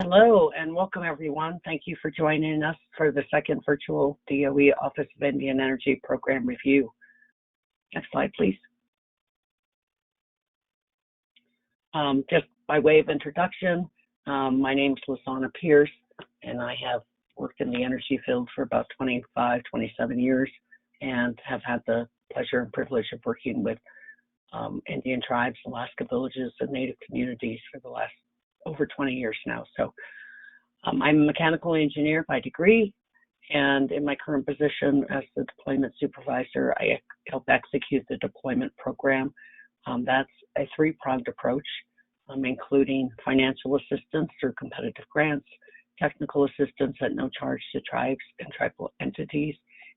Hello and welcome everyone. Thank you for joining us for the second virtual DOE Office of Indian Energy Program Review. Next slide, please. Just by way of introduction, my name is Lasana Pierce and I have worked in the energy field for about 27 years and have had the pleasure and privilege of working with Indian tribes, Alaska villages, and Native communities for the last over 20 years now. So I'm a mechanical engineer by degree, and in my current position as the deployment supervisor, I help execute the deployment program. That's a three-pronged approach, including financial assistance through competitive grants, technical assistance at no charge to tribes and tribal entities,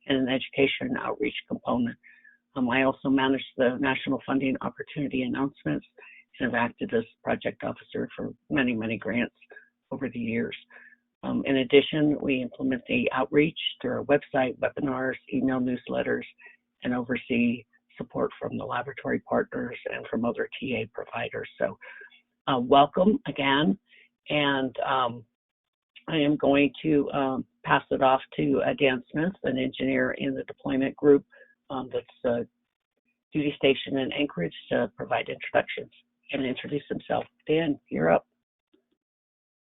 and an education and outreach component. I also manage the national funding opportunity announcements and have acted as project officer for many, many grants over the years. In addition, we implement the outreach through our website, webinars, email newsletters, and oversee support from the laboratory partners and from other TA providers. So welcome again, and I am going to pass it off to Dan Smith, an engineer in the deployment group that's duty stationed in Anchorage, to provide introductions and introduce himself. Dan, you're up.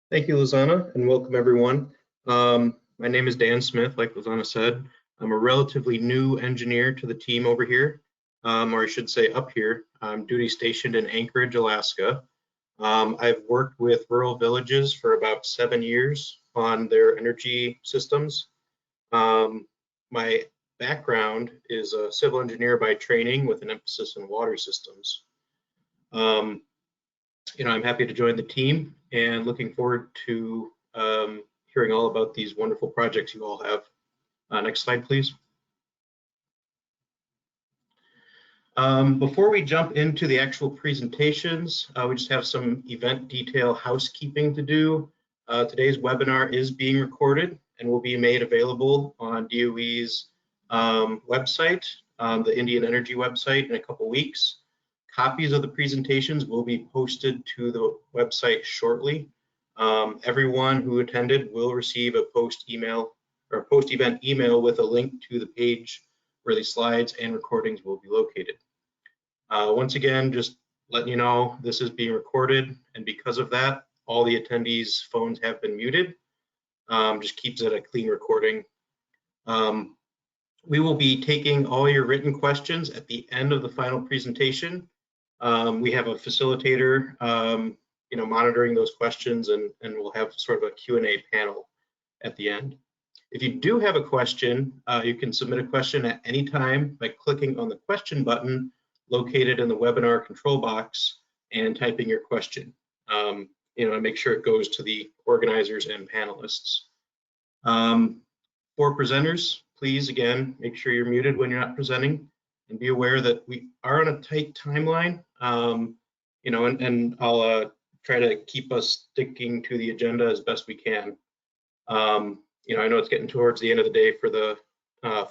Thank you, Lasana, and welcome everyone. My name is Dan Smith, like Lasana said. I'm a relatively new engineer to the team over here, or I should say up here. I'm duty stationed in Anchorage, Alaska. I've worked with rural villages for about 7 years on their energy systems. My background is a civil engineer by training with an emphasis in water systems. I'm happy to join the team and looking forward to hearing all about these wonderful projects you all have. Next slide, please. Before we jump into the actual presentations, we just have some event detail housekeeping to do. Today's webinar is being recorded and will be made available on DOE's website, the Indian Energy website, in a couple weeks. Copies of the presentations will be posted to the website shortly. Everyone who attended will receive a post-event email with a link to the page where the slides and recordings will be located. Once again, just letting you know, this is being recorded, and because of that, all the attendees' phones have been muted. Just keeps it a clean recording. We will be taking all your written questions at the end of the final presentation. We have a facilitator, monitoring those questions, and we'll have sort of a Q&A panel at the end. If you do have a question, you can submit a question at any time by clicking on the question button located in the webinar control box and typing your question. And make sure it goes to the organizers and panelists. For presenters, please, again, make sure you're muted when you're not presenting, and be aware that we are on a tight timeline, and I'll try to keep us sticking to the agenda as best we can. I know it's getting towards the end of the day for the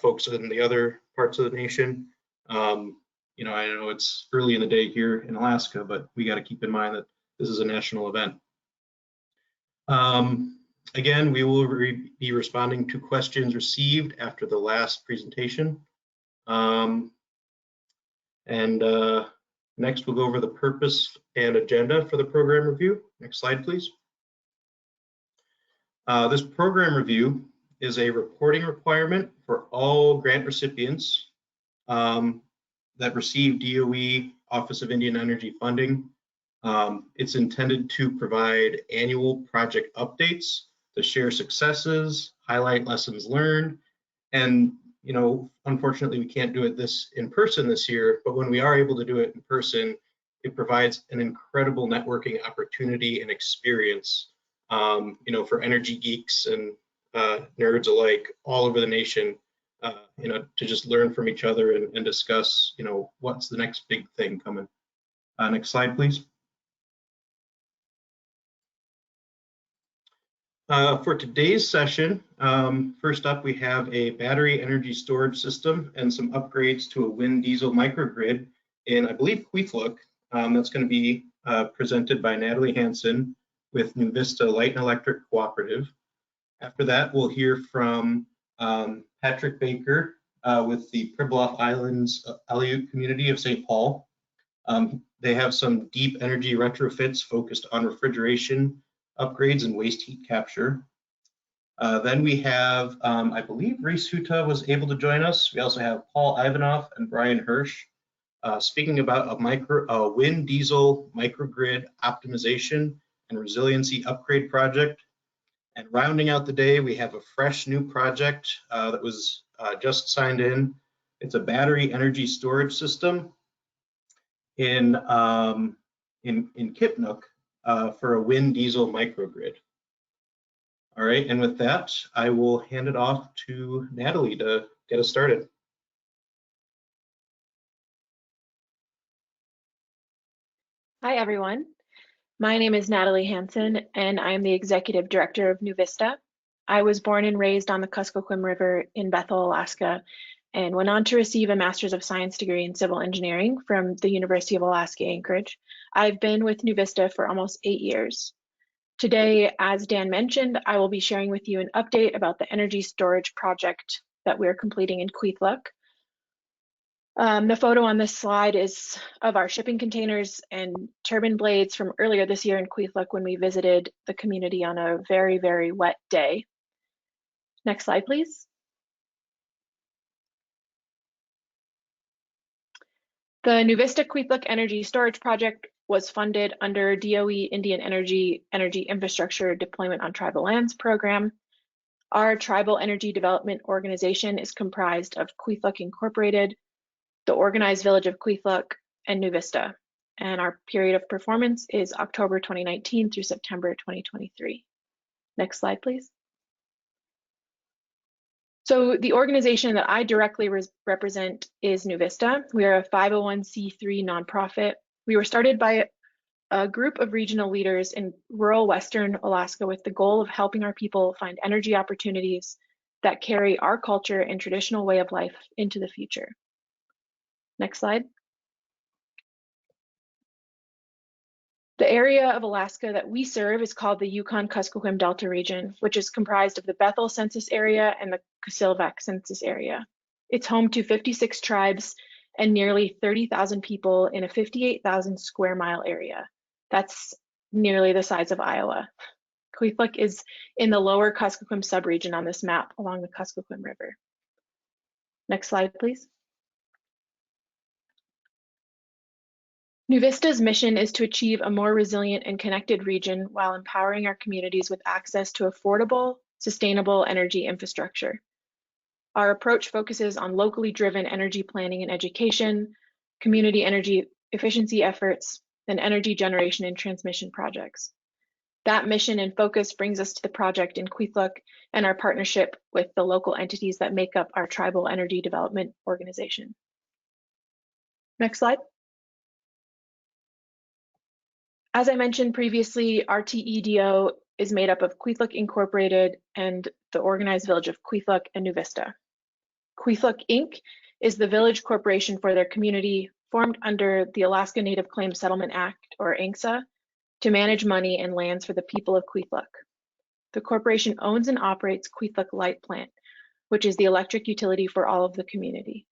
folks in the other parts of the nation. I know it's early in the day here in Alaska, but we got to keep in mind that this is a national event. Again, we will be responding to questions received after the last presentation. Next, we'll go over the purpose and agenda for the program review. Next slide, please. This program review is a reporting requirement for all grant recipients that receive DOE Office of Indian Energy funding. It's intended to provide annual project updates, to share successes, highlight lessons learned, and unfortunately, we can't do it in person this year, but when we are able to do it in person, it provides an incredible networking opportunity and experience, for energy geeks and nerds alike all over the nation, to just learn from each other and discuss, what's the next big thing coming. Next slide, please. For today's session, first up, we have a battery energy storage system and some upgrades to a wind diesel microgrid in, I believe, Kipnuk. That's going to be presented by Natalie Hansen with Nuvista Light and Electric Cooperative. After that, we'll hear from Patrick Baker with the Pribilof Islands Aleut community of St. Paul. They have some deep energy retrofits focused on refrigeration upgrades and waste heat capture. Then we have, I believe Reese Huta was able to join us. We also have Paul Ivanov and Brian Hirsch speaking about a wind diesel microgrid optimization and resiliency upgrade project. And rounding out the day, we have a fresh new project that was just signed in. It's a battery energy storage system in Kipnuk for a wind diesel microgrid. All right, and with that, I will hand it off to Natalie to get us started. Hi, everyone. My name is Natalie Hansen, and I'm the Executive Director of Nuvista. I was born and raised on the Kuskokwim River in Bethel, Alaska, and went on to receive a Master's of Science degree in Civil Engineering from the University of Alaska Anchorage. I've been with Nuvista for almost 8 years. Today, as Dan mentioned, I will be sharing with you an update about the energy storage project that we're completing in Kipnuk. The photo on this slide is of our shipping containers and turbine blades from earlier this year in Kipnuk when we visited the community on a very, very wet day. Next slide, please. The Nuvista Kipnuk Energy Storage Project was funded under DOE Indian Energy Infrastructure Deployment on Tribal Lands program. Our tribal energy development organization is comprised of Kipnuk Incorporated, the Organized Village of Kipnuk, and Nuvista. And our period of performance is October 2019 through September 2023. Next slide, please. So the organization that I directly represent is Nuvista. We are a 501c3 nonprofit. We were started by a group of regional leaders in rural Western Alaska with the goal of helping our people find energy opportunities that carry our culture and traditional way of life into the future. Next slide. The area of Alaska that we serve is called the YukonKuskokwim Delta region, which is comprised of the Bethel census area and the UVAC census area. It's home to 56 tribes and nearly 30,000 people in a 58,000 square mile area. That's nearly the size of Iowa. Kipnuk is in the lower Kuskokwim subregion on this map along the Kuskokwim River. Next slide, please. Nuvista's mission is to achieve a more resilient and connected region while empowering our communities with access to affordable, sustainable energy infrastructure. Our approach focuses on locally driven energy planning and education, community energy efficiency efforts, and energy generation and transmission projects. That mission and focus brings us to the project in Kipnuk and our partnership with the local entities that make up our tribal energy development organization. Next slide. As I mentioned previously, our TEDO is made up of Kipnuk Incorporated and the Organized Village of Kipnuk and Nuvista. Kipnuk Inc. is the village corporation for their community formed under the Alaska Native Claims Settlement Act, or ANCSA, to manage money and lands for the people of Kipnuk. The corporation owns and operates Kipnuk Light Plant, which is the electric utility for all of the community.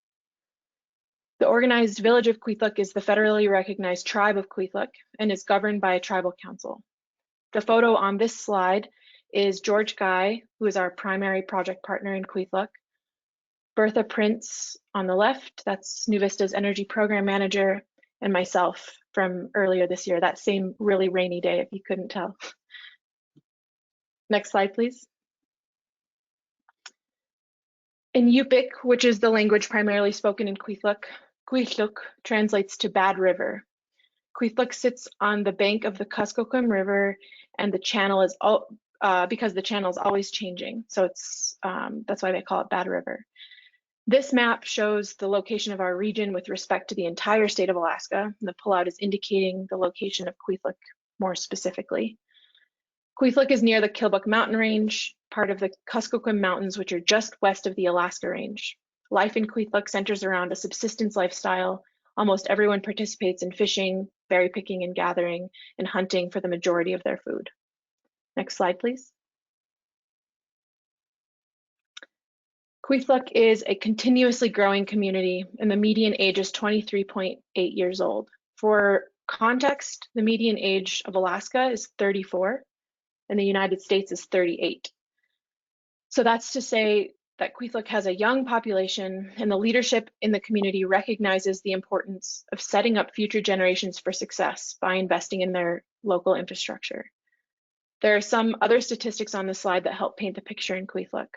The Organized Village of Kipnuk is the federally recognized tribe of Kipnuk and is governed by a tribal council. The photo on this slide is George Guy, who is our primary project partner in Kipnuk. Bertha Prince on the left, that's Nuvista's energy program manager, and myself from earlier this year, that same really rainy day, if you couldn't tell. Next slide, please. In Yupik, which is the language primarily spoken in Kipnuk, Kipnuk translates to bad river. Kipnuk sits on the bank of the Kuskokwim River, and the channel is because the channel is always changing, so it's that's why they call it bad river. This map shows the location of our region with respect to the entire state of Alaska. The pullout is indicating the location of Kipnuk more specifically. Kipnuk is near the Killbuck Mountain Range, part of the Kuskokwim Mountains, which are just west of the Alaska Range. Life in Kipnuk centers around a subsistence lifestyle. Almost everyone participates in fishing, berry picking and gathering, and hunting for the majority of their food. Next slide, please. Kipnuk is a continuously growing community, and the median age is 23.8 years old. For context, the median age of Alaska is 34, and the United States is 38. So that's to say that Kipnuk has a young population, and the leadership in the community recognizes the importance of setting up future generations for success by investing in their local infrastructure. There are some other statistics on this slide that help paint the picture in Kipnuk.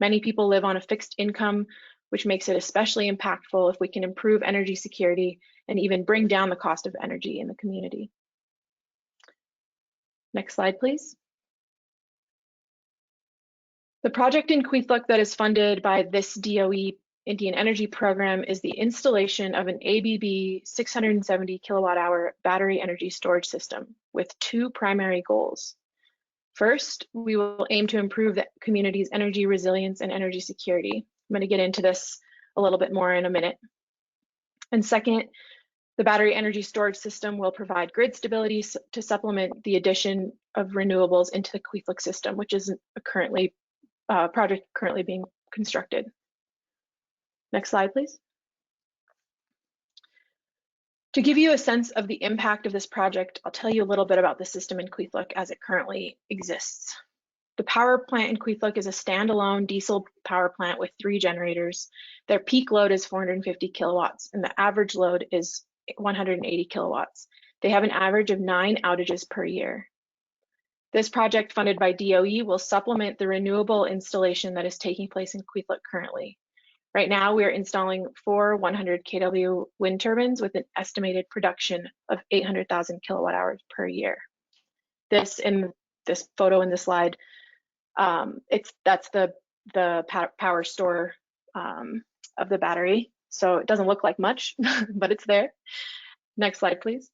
Many people live on a fixed income, which makes it especially impactful if we can improve energy security and even bring down the cost of energy in the community. Next slide, please. The project in Kipnuk that is funded by this DOE Indian Energy Program is the installation of an ABB 670 kilowatt-hour battery energy storage system with two primary goals. First, we will aim to improve the community's energy resilience and energy security. I'm going to get into this a little bit more in a minute. And second, the battery energy storage system will provide grid stability to supplement the addition of renewables into the Kipnuk system, which is a project currently being constructed. Next slide, please. To give you a sense of the impact of this project, I'll tell you a little bit about the system in Kipnuk as it currently exists. The power plant in Kipnuk is a standalone diesel power plant with 3 generators. Their peak load is 450 kilowatts, and the average load is 180 kilowatts. They have an average of 9 outages per year. This project, funded by DOE, will supplement the renewable installation that is taking place in Kipnuk currently. Right now, we are installing 4 100 kW wind turbines with an estimated production of 800,000 kilowatt hours per year. This photo in the slide, that's the power store of the battery. So it doesn't look like much, but it's there. Next slide, please.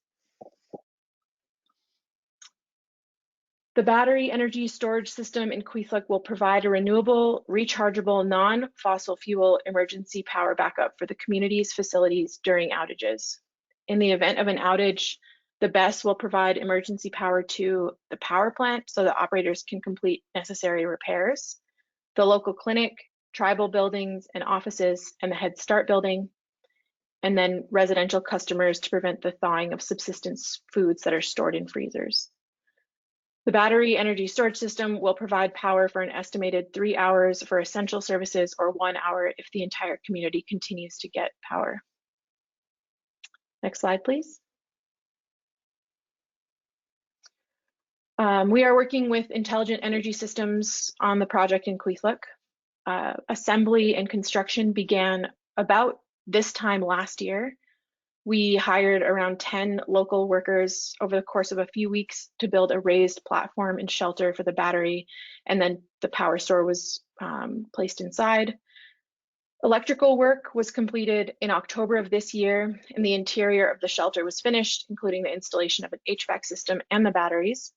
The battery energy storage system in Kipnuk will provide a renewable, rechargeable, non-fossil fuel emergency power backup for the community's facilities during outages. In the event of an outage, the BESS will provide emergency power to the power plant so that operators can complete necessary repairs, the local clinic, tribal buildings and offices, and the Head Start building, and then residential customers to prevent the thawing of subsistence foods that are stored in freezers. The battery energy storage system will provide power for an estimated 3 hours for essential services or 1 hour if the entire community continues to get power. Next slide, please. We are working with Intelligent Energy Systems on the project in Kipnuk. Assembly and construction began about this time last year. We hired around 10 local workers over the course of a few weeks to build a raised platform and shelter for the battery, and then the power store was placed inside. Electrical work was completed in October of this year, and the interior of the shelter was finished, including the installation of an HVAC system and the batteries.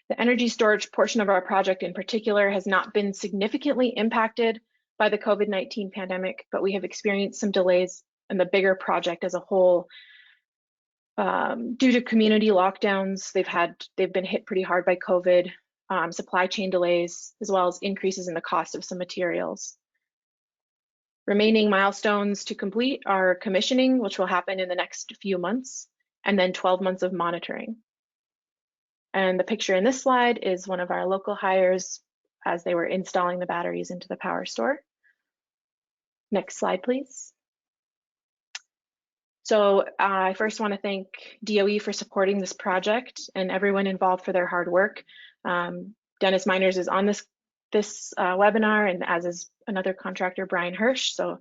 The energy storage portion of our project in particular has not been significantly impacted by the COVID-19 pandemic, but we have experienced some delays in the bigger project as a whole. Due to community lockdowns, they've been hit pretty hard by COVID, supply chain delays, as well as increases in the cost of some materials. Remaining milestones to complete are commissioning, which will happen in the next few months, and then 12 months of monitoring. And the picture in this slide is one of our local hires as they were installing the batteries into the power store. Next slide, please. So I first want to thank DOE for supporting this project and everyone involved for their hard work. Dennis Miners is on this webinar, and as is another contractor, Brian Hirsch. So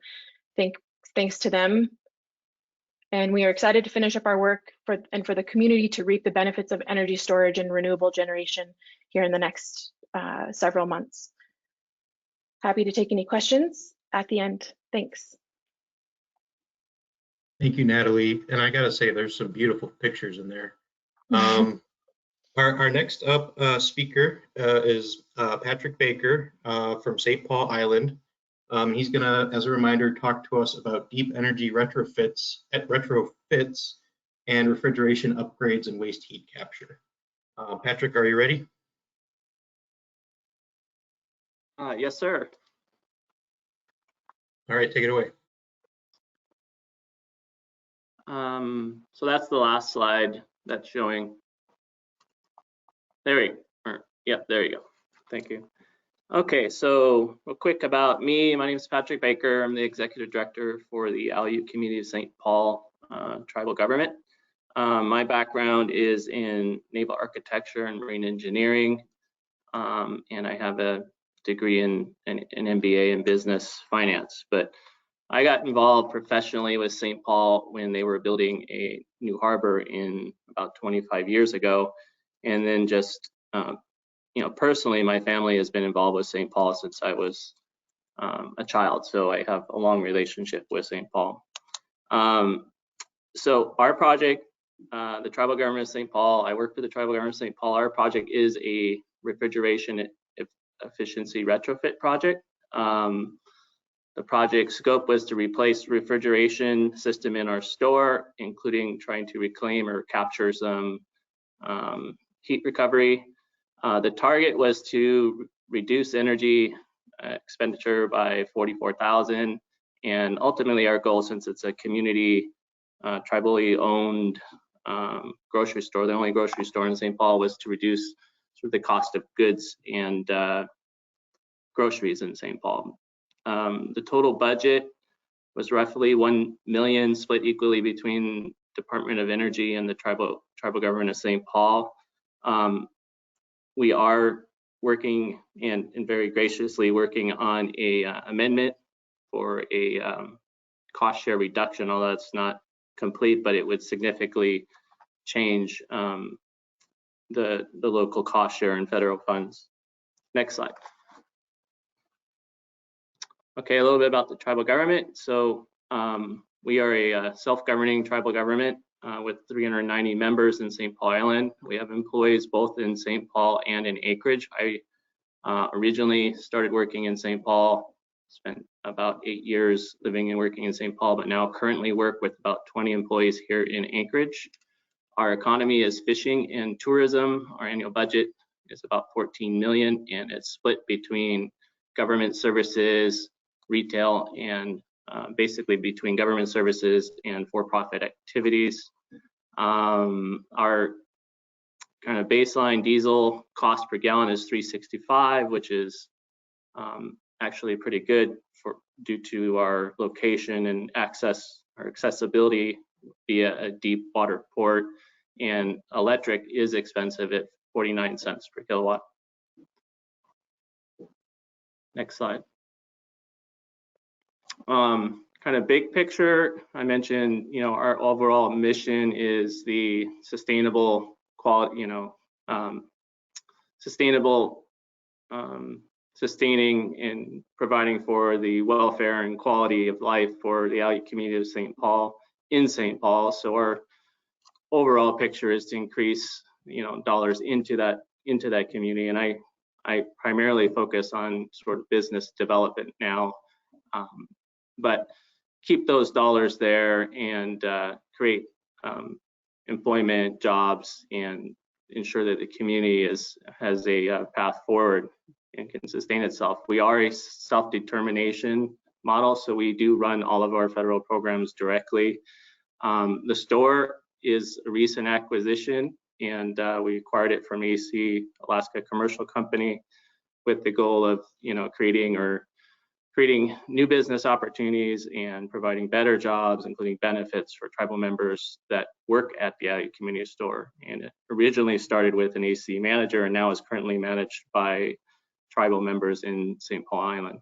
thanks to them. And we are excited to finish up our work and for the community to reap the benefits of energy storage and renewable generation here in the next several months. Happy to take any questions at the end. Thanks. Thank you, Natalie. And I gotta say, there's some beautiful pictures in there. Our next up speaker is Patrick Baker from St. Paul Island. He's gonna, as a reminder, talk to us about deep energy retrofits and refrigeration upgrades and waste heat capture. Patrick, are you ready? Yes, sir. All right, take it away. So that's the last slide that's showing. There we go. Yep, there you go. Thank you. Okay, so real quick about me. My name is Patrick Baker. I'm the Executive Director for the Aleut Community of St. Paul Tribal Government. My background is in naval architecture and marine engineering, and I have a degree in an MBA in business finance. But I got involved professionally with St. Paul when they were building a new harbor in about 25 years ago, and then just personally, my family has been involved with St. Paul since I was a child, so I have a long relationship with St. Paul. So our project, the Tribal Government of St. Paul, I work for the Tribal Government of St. Paul. Our project is a refrigeration efficiency retrofit project. The project scope was to replace the refrigeration system in our store, including trying to reclaim or capture some heat recovery. The target was to reduce energy expenditure by 44,000, and ultimately our goal, since it's a community tribally owned grocery store, the only grocery store in St. Paul, was to reduce sort of the cost of goods and groceries in St. Paul. The total budget was roughly 1 million, split equally between Department of Energy and the tribal government of St. Paul. We are working and very graciously working on a amendment for a cost share reduction, although it's not complete, but it would significantly change the local cost share and federal funds. Next slide. Okay, a little bit about the tribal government. So we are a self-governing tribal government with 390 members in St. Paul Island. We have employees both in St. Paul and in Anchorage. I originally started working in St. Paul, spent about 8 years living and working in St. Paul, but now currently work with about 20 employees here in Anchorage. Our economy is fishing and tourism. Our annual budget is about 14 million, and it's split between government services, retail, and basically between government services and for-profit activities. Our kind of baseline diesel cost per gallon is $3.65, which is actually pretty good due to our location and accessibility via a deep water port, and electric is expensive at 49 cents per kilowatt. Next slide. Kind of big picture, I mentioned, our overall mission is the sustainable quality, sustaining and providing for the welfare and quality of life for the Aleut community of St. Paul in St. Paul. So our overall picture is to increase, dollars into that community, and I primarily focus on sort of business development now. But keep those dollars there and create employment, jobs, and ensure that the community has a path forward and can sustain itself. We are a self-determination model, so we do run all of our federal programs directly. The store is a recent acquisition, and we acquired it from AC, Alaska Commercial Company, with the goal of creating new business opportunities and providing better jobs, including benefits for tribal members that work at the Aleut Community Store. And it originally started with an AC manager and now is currently managed by tribal members in St. Paul Island.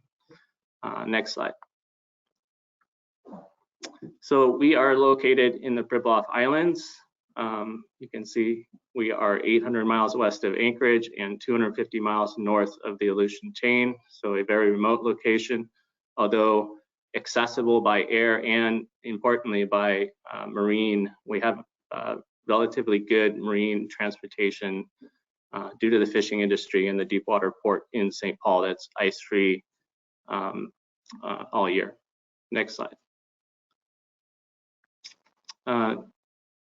Next slide. So we are located in the Pribilof Islands. You can see we are 800 miles west of Anchorage and 250 miles north of the Aleutian chain, so a very remote location, although accessible by air and importantly by marine. We have relatively good marine transportation due to the fishing industry and the deep water port in St. Paul that's ice-free all year. Next slide.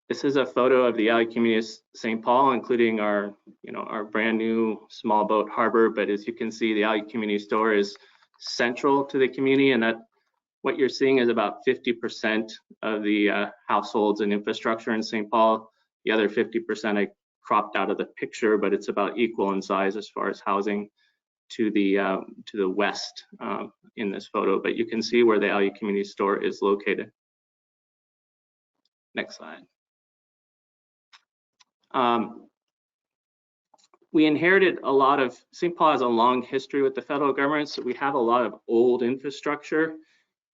This is a photo of the Aleut community of St. Paul, including our, our brand new small boat harbor. But as you can see, the Aleut community store is central to the community, and that what you're seeing is about 50% of the households and infrastructure in St. Paul. The other 50% I cropped out of the picture, but it's about equal in size as far as housing to the west in this photo. But you can see where the Aleut community store is located. Next slide. We inherited a lot of, St. Paul has a long history with the federal government, so we have a lot of old infrastructure.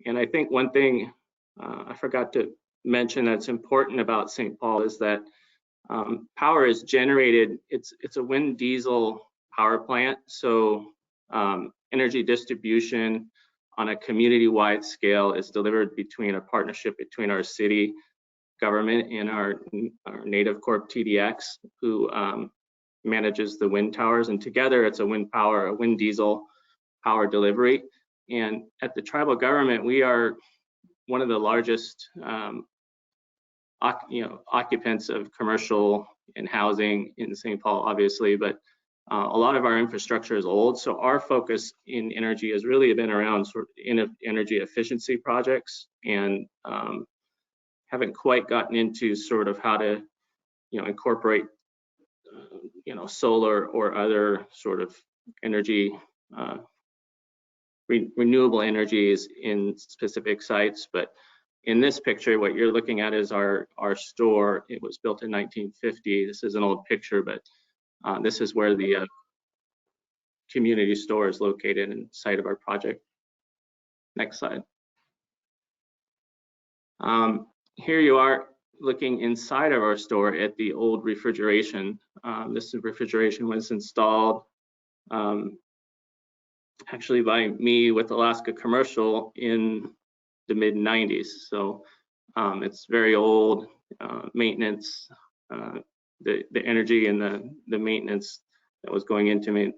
And I think one thing I forgot to mention that's important about St. Paul is that power is generated, it's a wind diesel power plant, so energy distribution on a community-wide scale is delivered between a partnership between our city government and our Native Corp TDX, who manages the wind towers, and together it's a wind diesel power delivery. And at the tribal government, we are one of the largest occupants of commercial and housing in St. Paul, obviously, but a lot of our infrastructure is old. So our focus in energy has really been around sort of energy efficiency projects, and haven't quite gotten into sort of how to, incorporate, solar or other sort of energy, renewable energies in specific sites. But in this picture, what you're looking at is our store. It was built in 1950. This is an old picture, but this is where the community store is located in site of our project. Next slide. Here you are looking inside of our store at the old refrigeration. This refrigeration was installed actually by me with Alaska Commercial in the mid-90s. So it's very old. Maintenance, the energy and the maintenance that was going into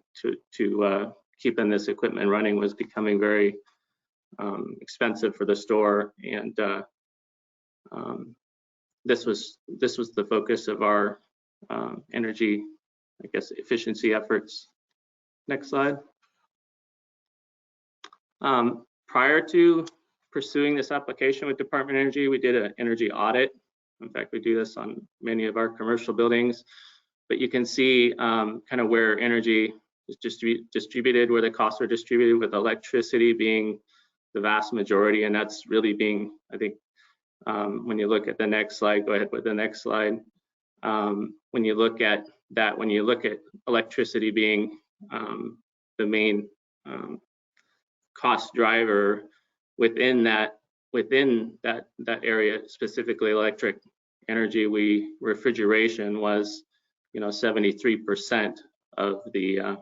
to keeping this equipment running was becoming very expensive for the store, and this was the focus of our energy, I guess, efficiency efforts. Next slide. Prior to pursuing this application with Department of Energy, we did an energy audit. In fact, we do this on many of our commercial buildings, but you can see kind of where energy is distributed, where the costs are distributed, with electricity being the vast majority, and that's really being, I think, when you look at the next slide, go ahead with the next slide. When you look at that, when you look at electricity being the main cost driver within that area, specifically electric energy, refrigeration was 73% of the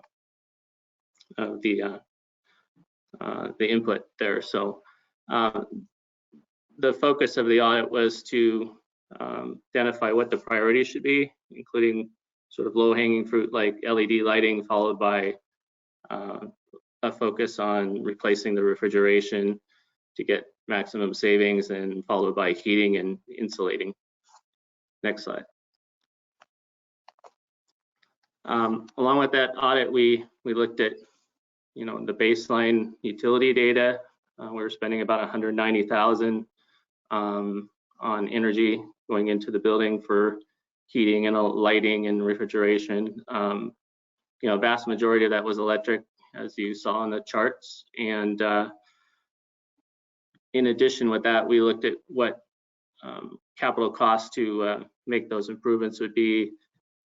input there. So the focus of the audit was to identify what the priorities should be, including sort of low-hanging fruit like LED lighting, followed by a focus on replacing the refrigeration to get maximum savings, and followed by heating and insulating. Next slide. Along with that audit, we looked at the baseline utility data. We were spending about $190,000 on energy going into the building for heating and lighting and refrigeration. Vast majority of that was electric, as you saw in the charts. And in addition with that, we looked at what capital costs to make those improvements would be,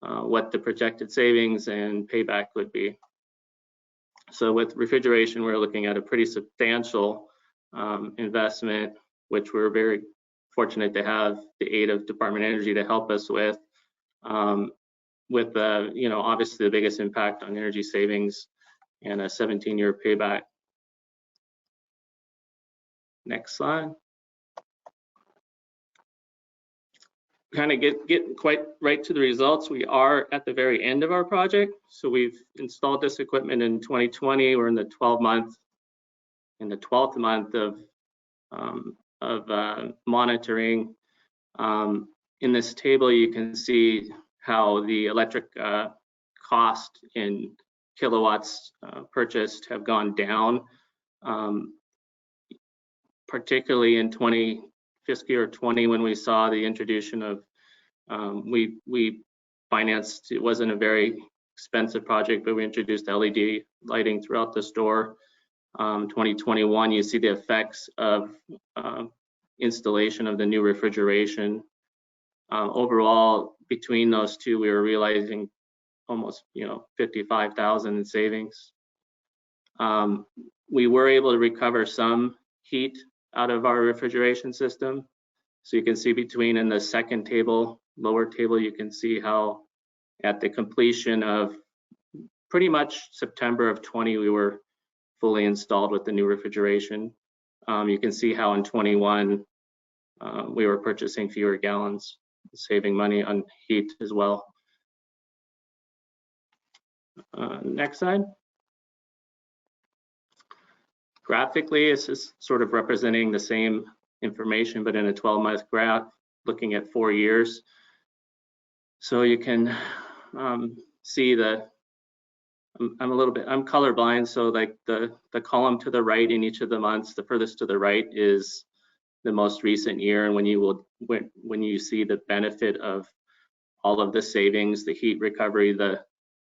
what the projected savings and payback would be. So with refrigeration, we're looking at a pretty substantial investment, which we're very fortunate to have the aid of Department of Energy to help us with obviously the biggest impact on energy savings and a 17-year payback. Next slide. Kind of get quite right to the results. We are at the very end of our project. So we've installed this equipment in 2020. We're in the 12th month of monitoring. in this table, you can see how the electric cost in kilowatts purchased have gone down, particularly in fiscal year 20 when we saw the introduction of we financed. It wasn't a very expensive project, but we introduced LED lighting throughout the store. 2021, you see the effects of installation of the new refrigeration. Overall, between those two, we were realizing almost 55,000 in savings. We were able to recover some heat out of our refrigeration system. So you can see between in the second table, lower table, you can see how at the completion of pretty much September of 20, we were fully installed with the new refrigeration. You can see how in 21, we were purchasing fewer gallons, saving money on heat as well. Next slide. Graphically, this is sort of representing the same information, but in a 12-month graph, looking at 4 years. So you can see I'm colorblind, so like the column to the right in each of the months, the furthest to the right is the most recent year, and when you see the benefit of all of the savings, the heat recovery,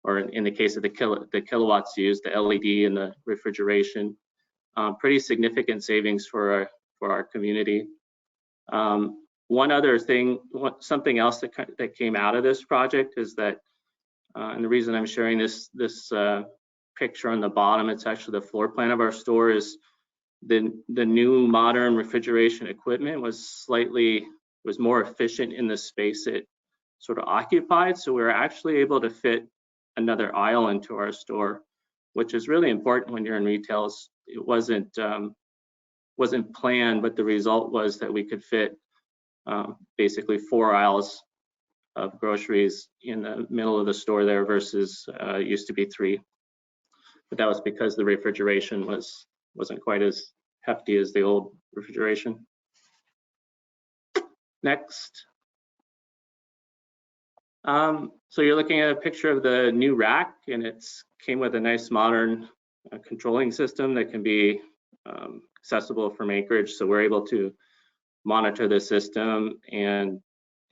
or in the case of the kilowatts used, the LED and the refrigeration, pretty significant savings for our community. One other thing, something else that came out of this project is that, and the reason I'm sharing this picture on the bottom, it's actually the floor plan of our store, is the new modern refrigeration equipment was more efficient in the space it sort of occupied. So we were actually able to fit another aisle into our store, which is really important when you're in retail. It wasn't planned, but the result was that we could fit basically 4 aisles of groceries in the middle of the store there versus used to be 3. But that was because the refrigeration wasn't quite as hefty as the old refrigeration. Next. So you're looking at a picture of the new rack, and it's came with a nice modern controlling system that can be accessible from Anchorage. So we're able to monitor the system and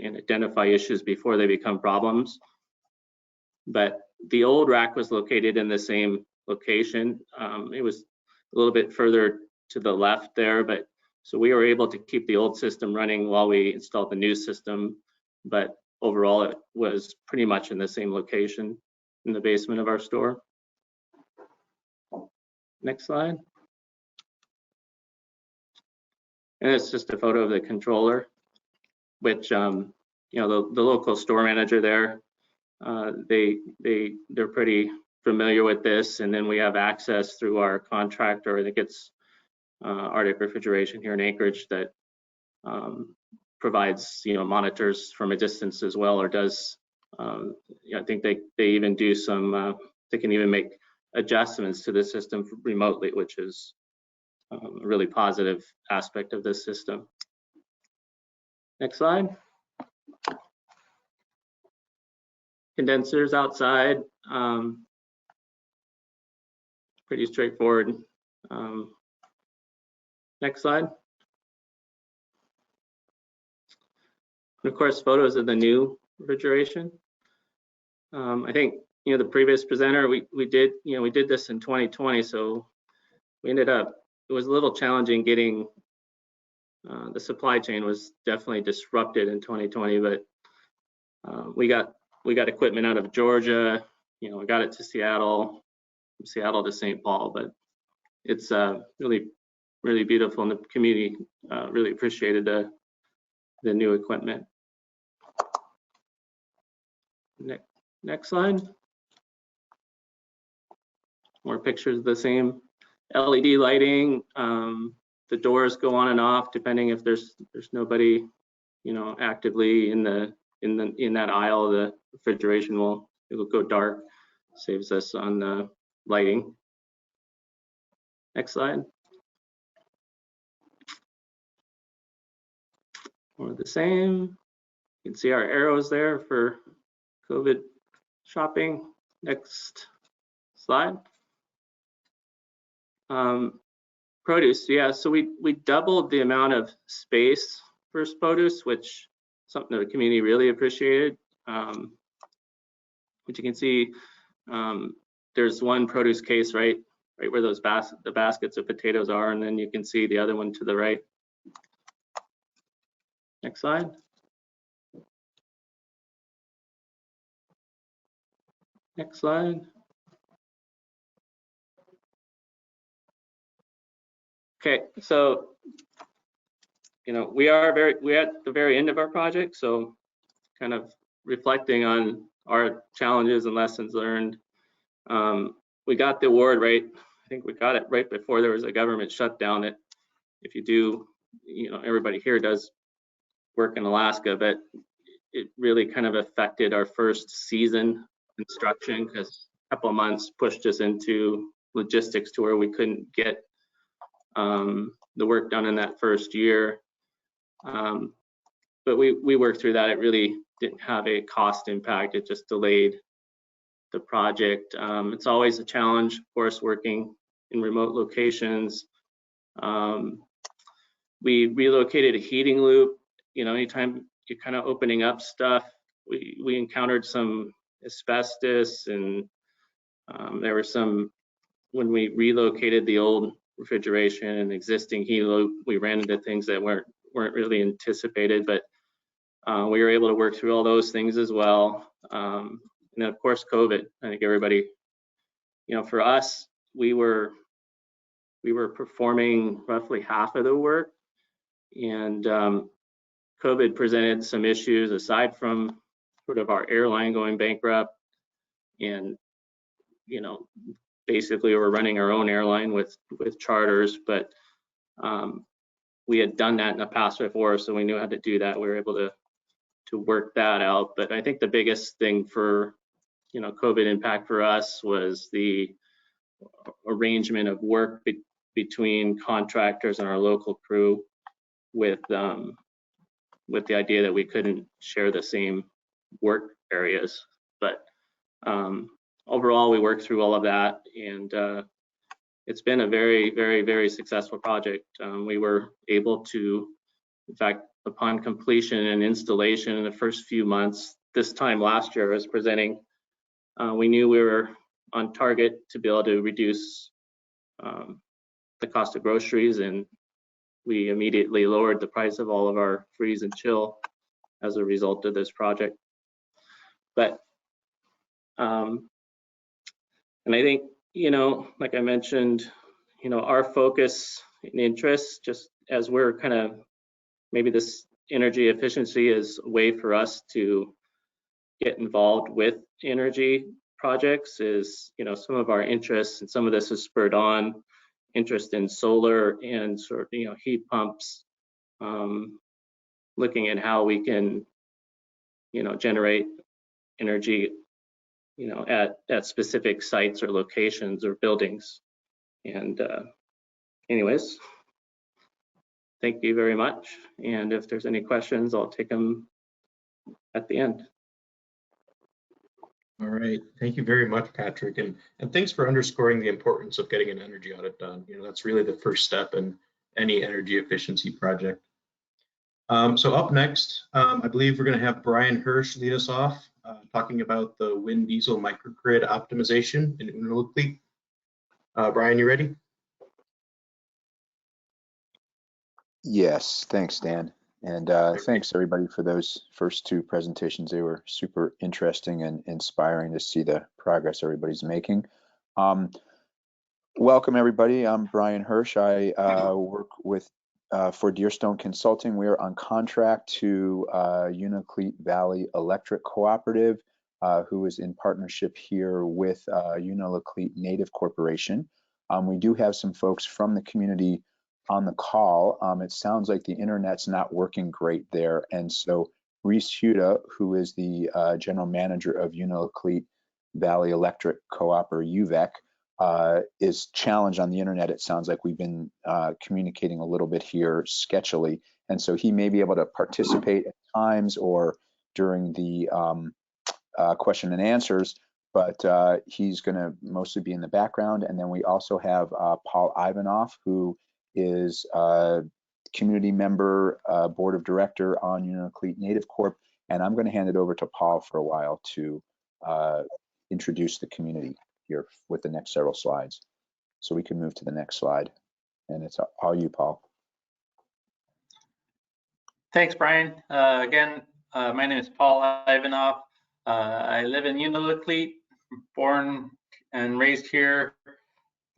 identify issues before they become problems. But the old rack was located in the same location. It was a little bit further to the left there, but so we were able to keep the old system running while we installed the new system. But overall, it was pretty much in the same location in the basement of our store. Next slide. And it's just a photo of the controller, which the local store manager there, they're pretty familiar with this, and then we have access through our contractor that gets Arctic Refrigeration here in Anchorage that provides monitors from a distance as well, or does I think they even do some they can even make adjustments to the system remotely, which is a really positive aspect of this system. Next slide. Condensers outside, pretty straightforward. Next slide. And of course, photos of the new refrigeration. I think the previous presenter, we did this in 2020, so we ended up, it was a little challenging getting the supply chain was definitely disrupted in 2020, but we got equipment out of Georgia, we got it to Seattle, from Seattle to St. Paul, but it's really beautiful, and the community really appreciated the new equipment. Next slide. More pictures of the same LED lighting. The doors go on and off depending if there's nobody actively in that aisle. The refrigeration will go dark, saves us on the lighting. Next slide. More of the same. You can see our arrows there for COVID shopping. Next slide. Produce, yeah, so we doubled the amount of space for produce, which something the community really appreciated. Which you can see, there's one produce case right where those the baskets of potatoes are, and then you can see the other one to the right. Next slide. Next slide. Okay, so we're at the very end of our project, so kind of reflecting on our challenges and lessons learned. We got the award right. I think we got it right before there was a government shutdown. That if you do, everybody here does work in Alaska, but it really kind of affected our first season construction because a couple of months pushed us into logistics to where we couldn't get the work done in that first year. But we worked through that. It really didn't have a cost impact. It just delayed the project. It's always a challenge, of course, working in remote locations. We relocated a heating loop. Anytime you're kind of opening up stuff, we encountered some asbestos, and there were some, when we relocated the old refrigeration and existing heat loop, we ran into things that weren't really anticipated, but we were able to work through all those things as well. And then of course COVID. I think everybody, for us, we were performing roughly half of the work, and COVID presented some issues aside from sort of our airline going bankrupt, and basically we're running our own airline with charters, but we had done that in the past before, so we knew how to do that. We were able to work that out. But I think the biggest thing for COVID impact for us was the arrangement of work between contractors and our local crew, with the idea that we couldn't share the same work areas. But overall, we worked through all of that, and it's been a very, very, very successful project. We were able to, in fact, upon completion and installation in the first few months, this time last year I was presenting, we knew we were on target to be able to reduce the cost of groceries, and we immediately lowered the price of all of our freeze and chill as a result of this project. But and I think, like I mentioned, our focus and interest, just as we're kind of, maybe this energy efficiency is a way for us to get involved with energy projects, is, some of our interests, and some of this is spurred on interest in solar and sort of, heat pumps, looking at how we can, generate energy, at specific sites or locations or buildings. And anyways, thank you very much. And if there's any questions, I'll take them at the end. All right, thank you very much, Patrick, and thanks for underscoring the importance of getting an energy audit done. That's really the first step in any energy efficiency project. So up next, I believe we're going to have Brian Hirsch lead us off, talking about the wind diesel microgrid optimization in Unalakleet. Brian, you ready? Yes, thanks, Dan. And thanks everybody for those first two presentations. They were super interesting and inspiring to see the progress everybody's making. Welcome everybody. I'm Brian Hirsch. I work with for Deerstone Consulting. We are on contract to Unalakleet Valley Electric Cooperative, who is in partnership here with Unalakleet Native Corporation. We do have some folks from the community on the call. It sounds like the internet's not working great there, and so Reese Huda, who is the general manager of Unalakleet Valley Electric Co-op, or UVAC, is challenged on the internet. It sounds like we've been communicating a little bit here sketchily, and so he may be able to participate at times, or during the question and answers, but he's going to mostly be in the background. And then we also have Paul Ivanov, who is community member, board of director on Unalakleet Native Corp. And I'm going to hand it over to Paul for a while to introduce the community here with the next several slides. So we can move to the next slide. And it's all you, Paul. Thanks, Brian. Again, my name is Paul Ivanov. I live in Unalakleet, born and raised here.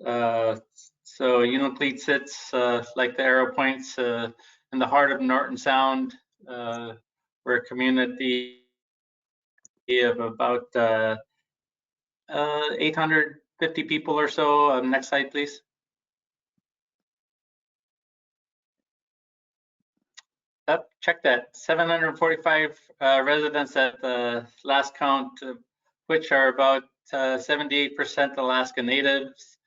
So Unalakleet sits, like the arrow points, in the heart of Norton Sound. We're a community of about 850 people or so. Next slide, please. Check that, 745 residents at the last count, which are about 78% Alaska Natives.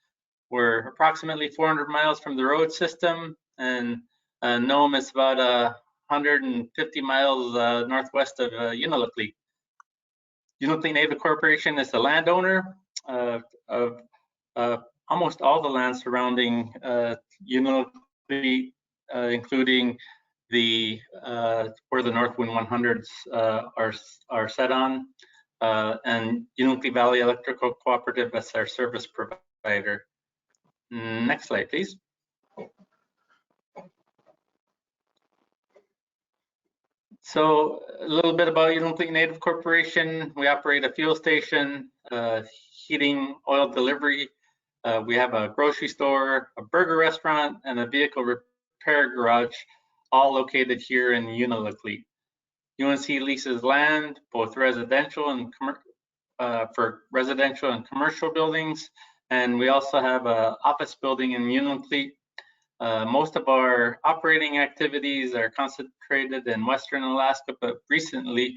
We're approximately 400 miles from the road system, and Nome is about 150 miles northwest of Unalakleet. Unalakleet Native Corporation is the landowner of almost all the land surrounding Unalakleet, including the where the Northwind 100s are set on, and Unalakleet Valley Electrical Cooperative as our service provider. Next slide, please. So a little bit about Unalakleet Native Corporation. We operate a fuel station, heating, oil delivery. We have a grocery store, a burger restaurant, and a vehicle repair garage, all located here in Unalakleet. UNC leases land, both residential and for residential and commercial buildings, and we also have an office building in Unalakleet. Most of our operating activities are concentrated in Western Alaska, but recently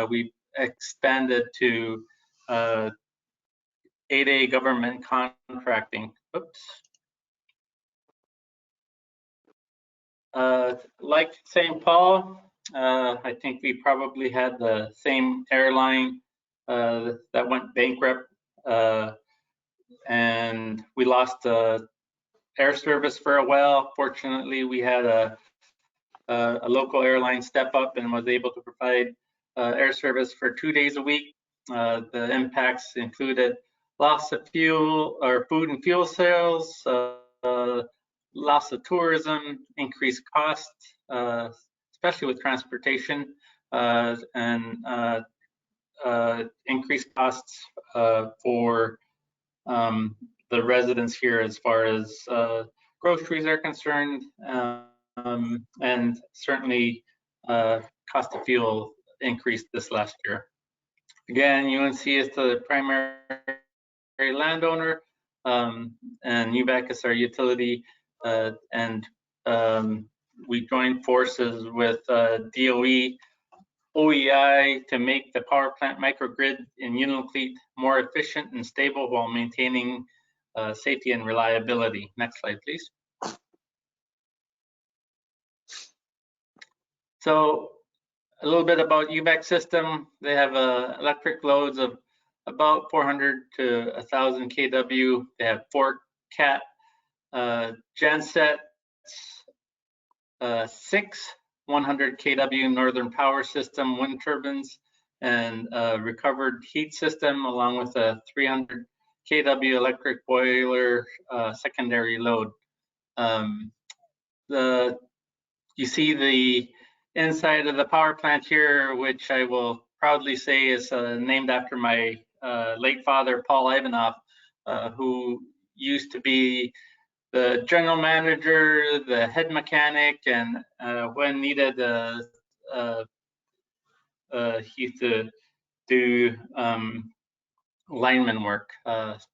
we expanded to 8A government contracting. Oops. Like St. Paul, I think we probably had the same airline that went bankrupt, and we lost air service for a while. Fortunately, we had a local airline step up and was able to provide air service for 2 days a week. The impacts included loss of fuel or food and fuel sales, loss of tourism, increased costs, especially with transportation, and increased costs for the residents here as far as groceries are concerned, and certainly cost of fuel increased this last year. Again, UNC is the primary landowner, and UVAC is our utility, and we joined forces with DOE, OEI to make the power plant microgrid in Unalakleet more efficient and stable while maintaining safety and reliability. Next slide, please. So a little bit about UVAC system. They have electric loads of about 400 to 1,000 kW. They have 4 cat gensets, 6 100 kW Northern Power System wind turbines, and a recovered heat system, along with a 300 kW electric boiler secondary load. You see the inside of the power plant here, which I will proudly say is named after my late father, Paul Ivanov, who used to be the general manager, the head mechanic, and when needed, he used to do lineman work,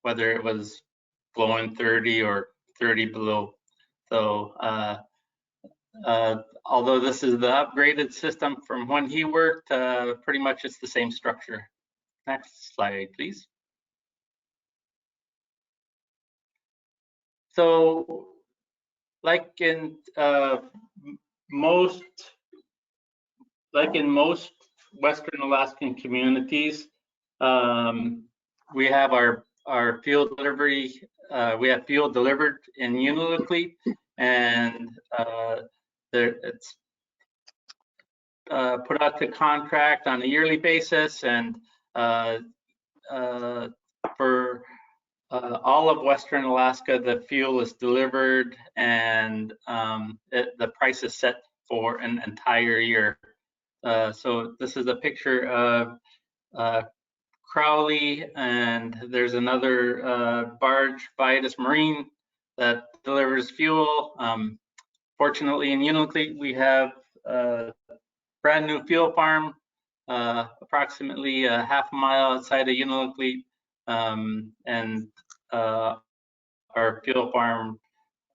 whether it was blowing 30 or 30 below. So although this is the upgraded system from when he worked, pretty much it's the same structure. Next slide, please. So, like in most Western Alaskan communities. We have our fuel delivery. We have fuel delivered in Unalakleet, and it's put out to contract on a yearly basis, and for all of Western Alaska, the fuel is delivered, and the price is set for an entire year. So this is a picture of Crowley, and there's another barge, Vitus Marine, that delivers fuel. Fortunately, in Unalakleet, we have a brand new fuel farm, approximately a half a mile outside of Unalakleet, and our fuel farm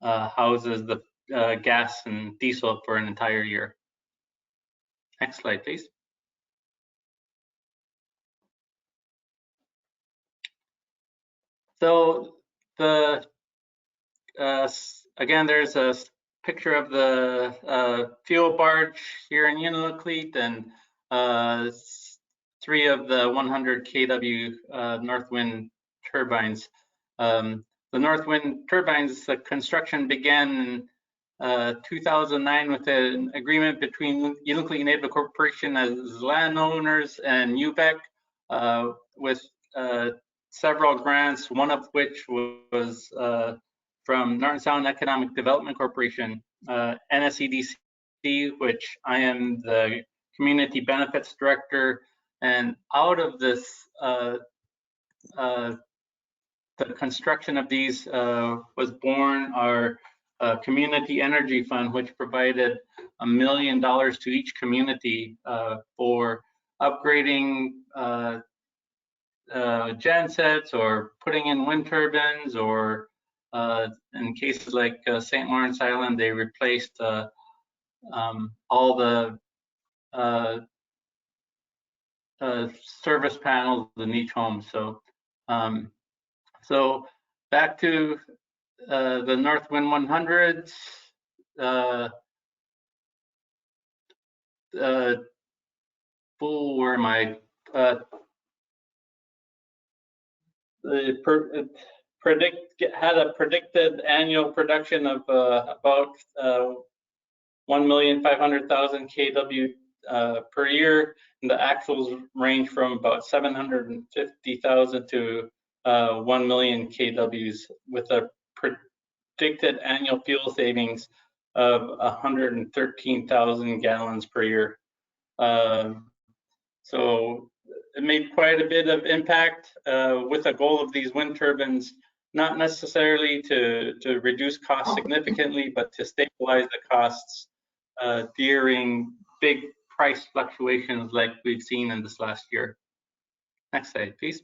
houses the gas and diesel for an entire year. Next slide, please. So again, there's a picture of the fuel barge here in Unalakleet, and 3 of the 100 kW North Wind turbines. The North Wind turbines, the construction began in 2009 with an agreement between Unalakleet Native Corporation as landowners and UVAC, with several grants, one of which was from Norton Sound Economic Development Corporation, NSEDC, which I am the Community Benefits Director. And out of this, the construction of these was born our Community Energy Fund, which provided $1 million to each community for upgrading gensets, or putting in wind turbines, or in cases like St. Lawrence Island, they replaced all the service panels in each home. So, so back to the North Wind 100s. Where am I? Had a predicted annual production of about 1,500,000 kW per year, and the actuals range from about 750,000 to 1 million kWs, with a predicted annual fuel savings of 113,000 gallons per year. So it made quite a bit of impact, with the goal of these wind turbines, not necessarily to reduce costs significantly, but to stabilize the costs during big price fluctuations like we've seen in this last year. Next slide, please.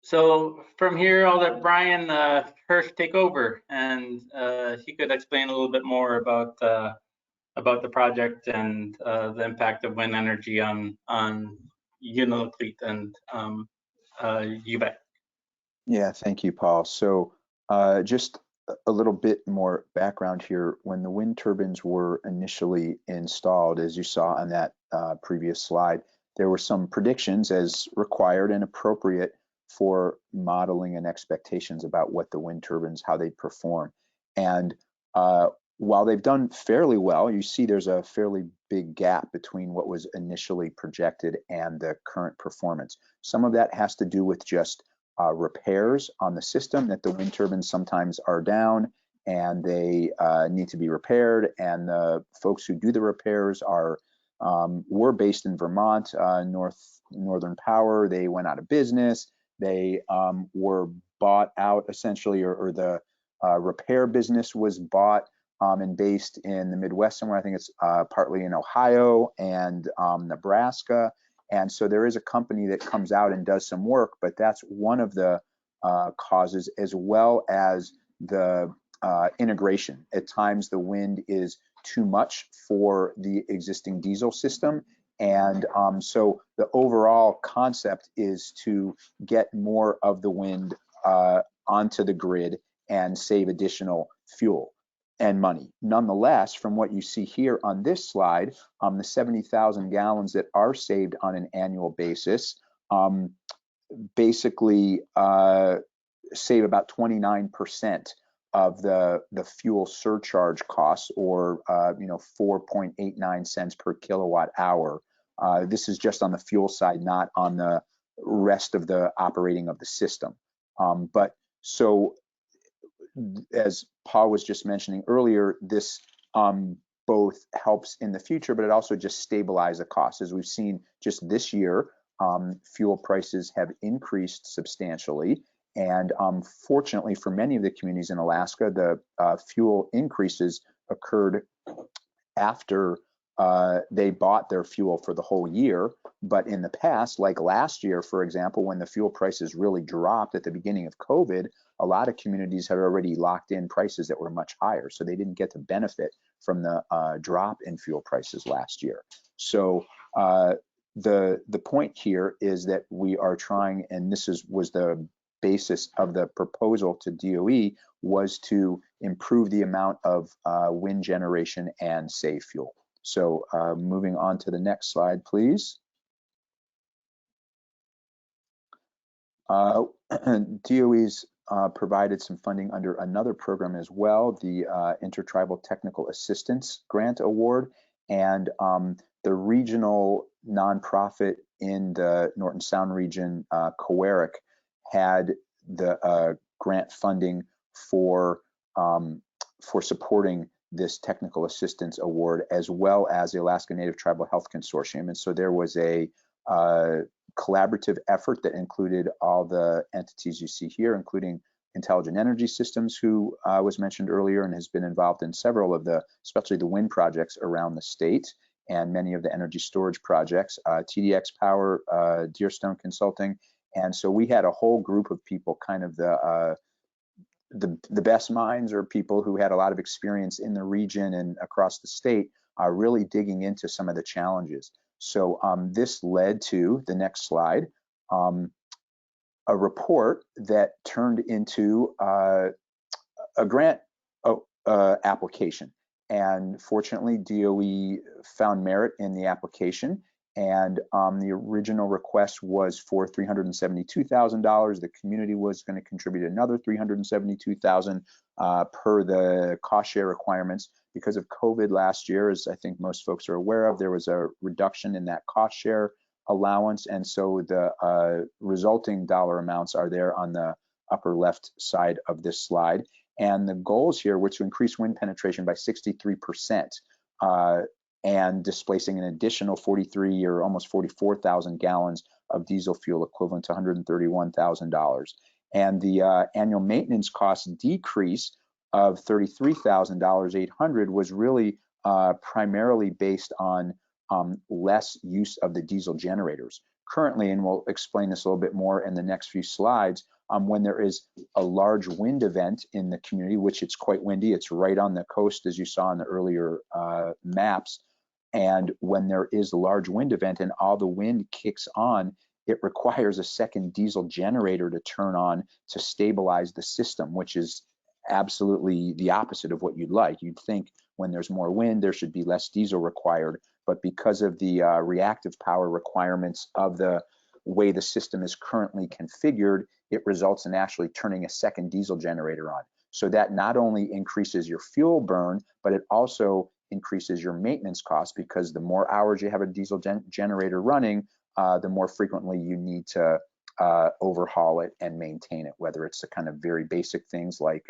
So from here, I'll let Brian Hirsch take over, and he could explain a little bit more about the project and the impact of wind energy on Unalakleet and UVAC. Yeah, thank you, Paul. So just a little bit more background here. When the wind turbines were initially installed, as you saw on that previous slide, there were some predictions as required and appropriate for modeling and expectations about what the wind turbines, how they perform. And while they've done fairly well, you see there's a fairly big gap between what was initially projected and the current performance. Some of that has to do with just repairs on the system, that the wind turbines sometimes are down and they need to be repaired, and the folks who do the repairs were based in Vermont, Northern Power. They went out of business. They were bought out essentially, or the repair business was bought and based in the Midwest somewhere. I think it's partly in Ohio and Nebraska. And so there is a company that comes out and does some work, but that's one of the causes, as well as the integration. At times the wind is too much for the existing diesel system. And so the overall concept is to get more of the wind onto the grid and save additional fuel. and money. Nonetheless, from what you see here on this slide, the 70,000 gallons that are saved on an annual basis basically save about 29% of the fuel surcharge costs, or 4.89 cents per kilowatt hour. This is just on the fuel side, not on the rest of the operating of the system. But so, as Paul was just mentioning earlier, this both helps in the future, but it also just stabilizes the costs. As we've seen just this year, fuel prices have increased substantially. And fortunately for many of the communities in Alaska, the fuel increases occurred after they bought their fuel for the whole year. But in the past, like last year, for example, when the fuel prices really dropped at the beginning of COVID, a lot of communities had already locked in prices that were much higher. So they didn't get to benefit from the drop in fuel prices last year. So the point here is that we are trying, and this was the basis of the proposal to DOE, was to improve the amount of wind generation and save fuel. So moving on to the next slide, please. DOE's provided some funding under another program as well, the Intertribal Technical Assistance Grant Award, and the regional nonprofit in the Norton Sound region, Cooperative, had the grant funding for supporting this technical assistance award, as well as the Alaska Native Tribal Health Consortium. And so there was a collaborative effort that included all the entities you see here, including Intelligent Energy Systems, who was mentioned earlier and has been involved in several of the, especially the wind projects around the state, and many of the energy storage projects, TDX Power, Deerstone Consulting. And so we had a whole group of people, kind of the best minds, or people who had a lot of experience in the region and across the state, really digging into some of the challenges. So this led to the next slide, a report that turned into a grant application. And fortunately, DOE found merit in the application, and the original request was for $372,000. The community was going to contribute another $372,000 per the cost share requirements. Because of COVID last year, as I think most folks are aware of, there was a reduction in that cost share allowance, and so the resulting dollar amounts are there on the upper left side of this slide. And the goals here were to increase wind penetration by 63%. And displacing an additional 43 or almost 44,000 gallons of diesel fuel, equivalent to $131,000. And the annual maintenance cost decrease of $33,800 was really primarily based on less use of the diesel generators. Currently, and we'll explain this a little bit more in the next few slides, when there is a large wind event in the community, which it's quite windy, it's right on the coast, as you saw in the earlier maps. And when there is a large wind event and all the wind kicks on, it requires a second diesel generator to turn on to stabilize the system, which is absolutely the opposite of what you'd like. You'd think when there's more wind, there should be less diesel required. But because of the reactive power requirements of the way the system is currently configured, it results in actually turning a second diesel generator on. So that not only increases your fuel burn, but it also increases your maintenance costs, because the more hours you have a diesel generator running, the more frequently you need to overhaul it and maintain it, whether it's the kind of very basic things like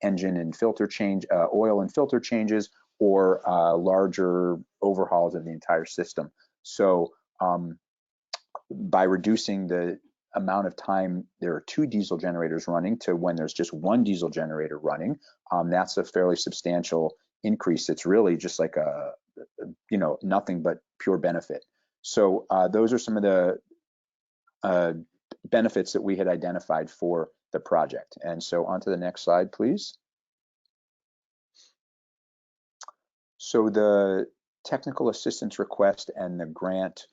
engine and filter change, oil and filter changes, or larger overhauls of the entire system. So by reducing the amount of time there are two diesel generators running to when there's just one diesel generator running, that's a fairly substantial increase. It's really just like a, nothing but pure benefit. So those are some of the benefits that we had identified for the project. And so on to the next slide, please. So the technical assistance request and the grant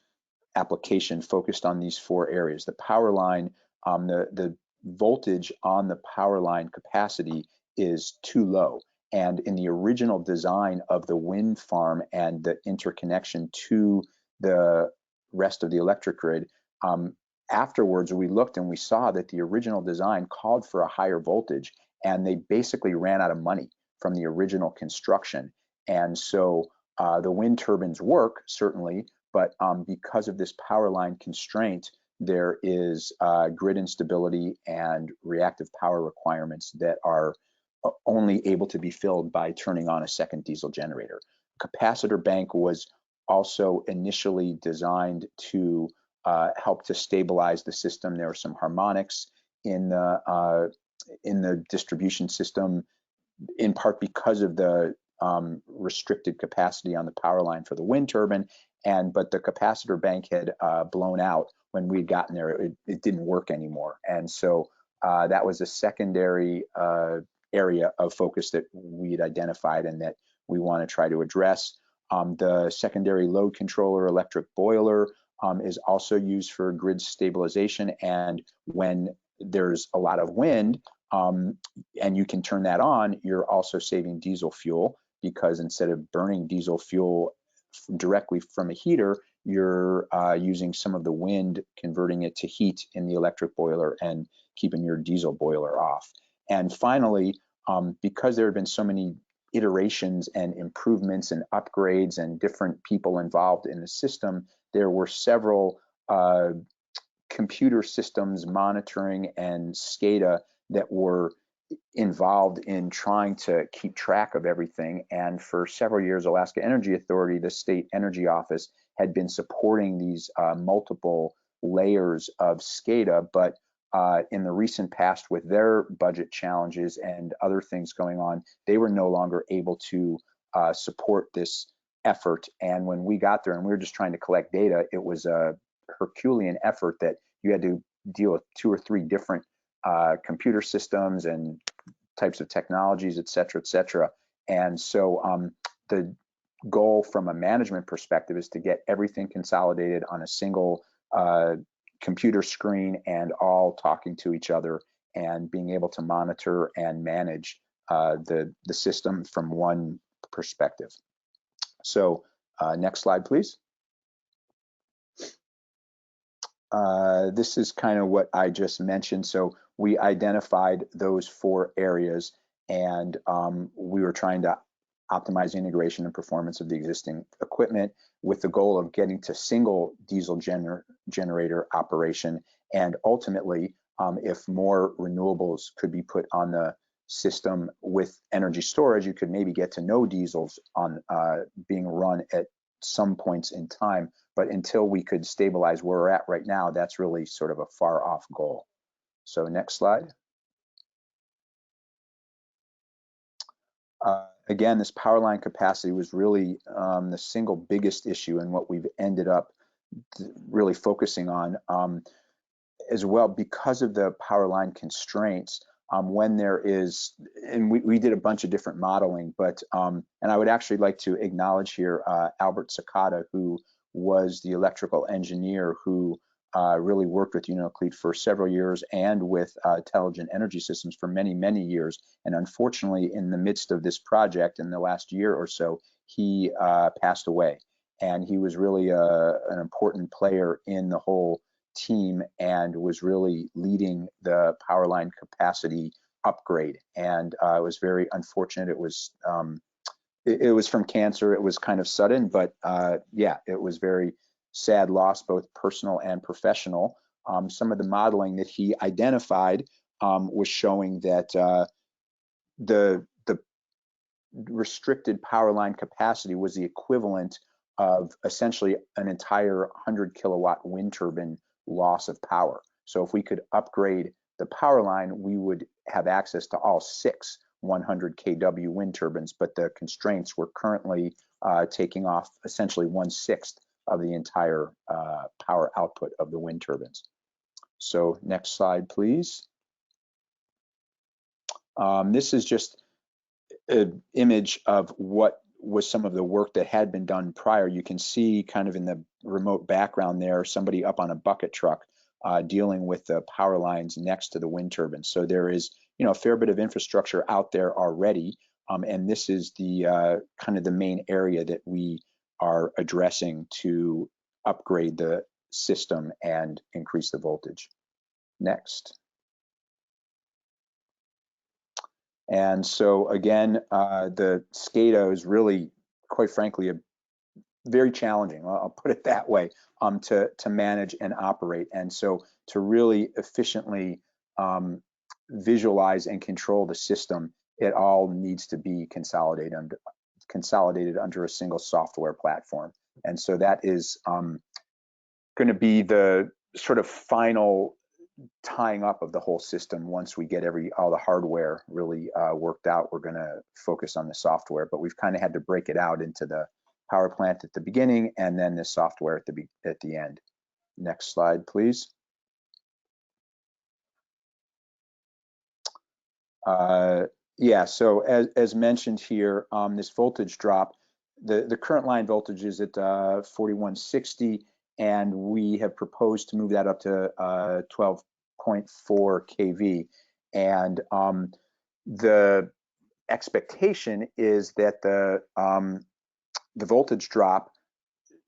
application focused on these four areas. The power line, the voltage on the power line capacity is too low. And in the original design of the wind farm and the interconnection to the rest of the electric grid, afterwards we looked and we saw that the original design called for a higher voltage, and they basically ran out of money from the original construction. And so the wind turbines work, certainly, but because of this power line constraint, there is grid instability and reactive power requirements that are only able to be filled by turning on a second diesel generator. Capacitor bank was also initially designed to help to stabilize the system. There were some harmonics in the distribution system, in part because of the restricted capacity on the power line for the wind turbine. But the capacitor bank had blown out when we'd gotten there. It didn't work anymore. And so that was a secondary area of focus that we had identified and that we want to try to address. The secondary load controller electric boiler is also used for grid stabilization. And when there's a lot of wind and you can turn that on, you're also saving diesel fuel, because instead of burning diesel fuel directly from a heater, you're using some of the wind, converting it to heat in the electric boiler and keeping your diesel boiler off. And finally, because there have been so many iterations and improvements and upgrades and different people involved in the system, there were several computer systems monitoring and Scada that were involved in trying to keep track of everything. And for several years, Alaska Energy Authority, the state energy office, had been supporting these multiple layers of Scada, but in the recent past, with their budget challenges and other things going on, they were no longer able to support this effort. And when we got there and we were just trying to collect data, it was a Herculean effort that you had to deal with 2 or 3 different computer systems and types of technologies, et cetera, et cetera. And so the goal from a management perspective is to get everything consolidated on a single computer screen and all talking to each other and being able to monitor and manage the system from one perspective. So next slide, please. This is kind of what I just mentioned. So we identified those 4 areas, and we were trying to optimize integration and performance of the existing equipment with the goal of getting to single diesel generator operation. And ultimately, if more renewables could be put on the system with energy storage, you could maybe get to no diesels on being run at some points in time. But until we could stabilize where we're at right now, that's really sort of a far off goal. So next slide. Again, this power line capacity was really the single biggest issue, and what we've ended up really focusing on as well, because of the power line constraints. When there is, and we did a bunch of different modeling, but and I would actually like to acknowledge here Albert Scada, who was the electrical engineer who really worked with Unalakleet for several years and with Intelligent Energy Systems for many, many years. And unfortunately, in the midst of this project, in the last year or so, he passed away. And he was really an important player in the whole team and was really leading the power line capacity upgrade. And it was very unfortunate. It was from cancer. It was kind of sudden, but yeah, it was very sad loss, both personal and professional. Some of the modeling that he identified was showing that the restricted power line capacity was the equivalent of essentially an entire 100 kilowatt wind turbine loss of power. So if we could upgrade the power line, we would have access to all 6 100 kW wind turbines, but the constraints were currently taking off essentially 1/6 of the entire power output of the wind turbines. So next slide, please. This is just an image of what was some of the work that had been done prior. You can see kind of in the remote background there, somebody up on a bucket truck dealing with the power lines next to the wind turbines. So there is, a fair bit of infrastructure out there already. And this is the kind of the main area that we are addressing to upgrade the system and increase the voltage. Next. And so again, the Scada is really, quite frankly, very challenging. I'll put it that way, to manage and operate. And so to really efficiently visualize and control the system, it all needs to be consolidated under a single software platform. And so that is going to be the sort of final tying up of the whole system. Once we get all the hardware really worked out, we're going to focus on the software. But we've kind of had to break it out into the power plant at the beginning and then the software at the end. Next slide, please. Yeah, so as mentioned here, this voltage drop, the current line voltage is at 4160, and we have proposed to move that up to 12.4 kV. And the expectation is that the voltage drop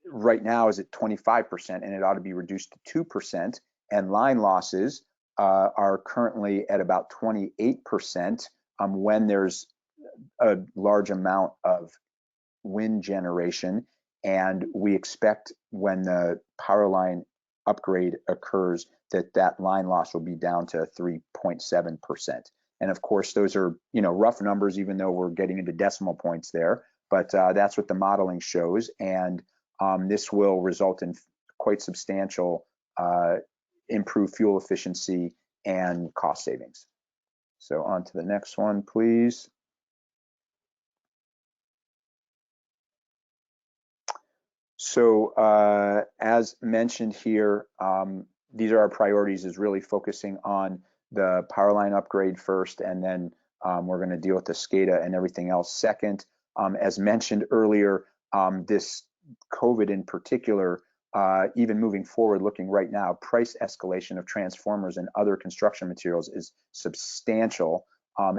right now is at 25%, and it ought to be reduced to 2%. And line losses are currently at about 28% when there's a large amount of wind generation. And we expect when the power line upgrade occurs that line loss will be down to 3.7%. And of course, those are, you know, rough numbers, even though we're getting into decimal points there. But that's what the modeling shows. And this will result in quite substantial improved fuel efficiency and cost savings. So on to the next one, please. So as mentioned here, these are our priorities, is really focusing on the power line upgrade first, and then we're going to deal with the Scada and everything else second. As mentioned earlier, this COVID in particular, even moving forward, looking right now, price escalation of transformers and other construction materials is substantial,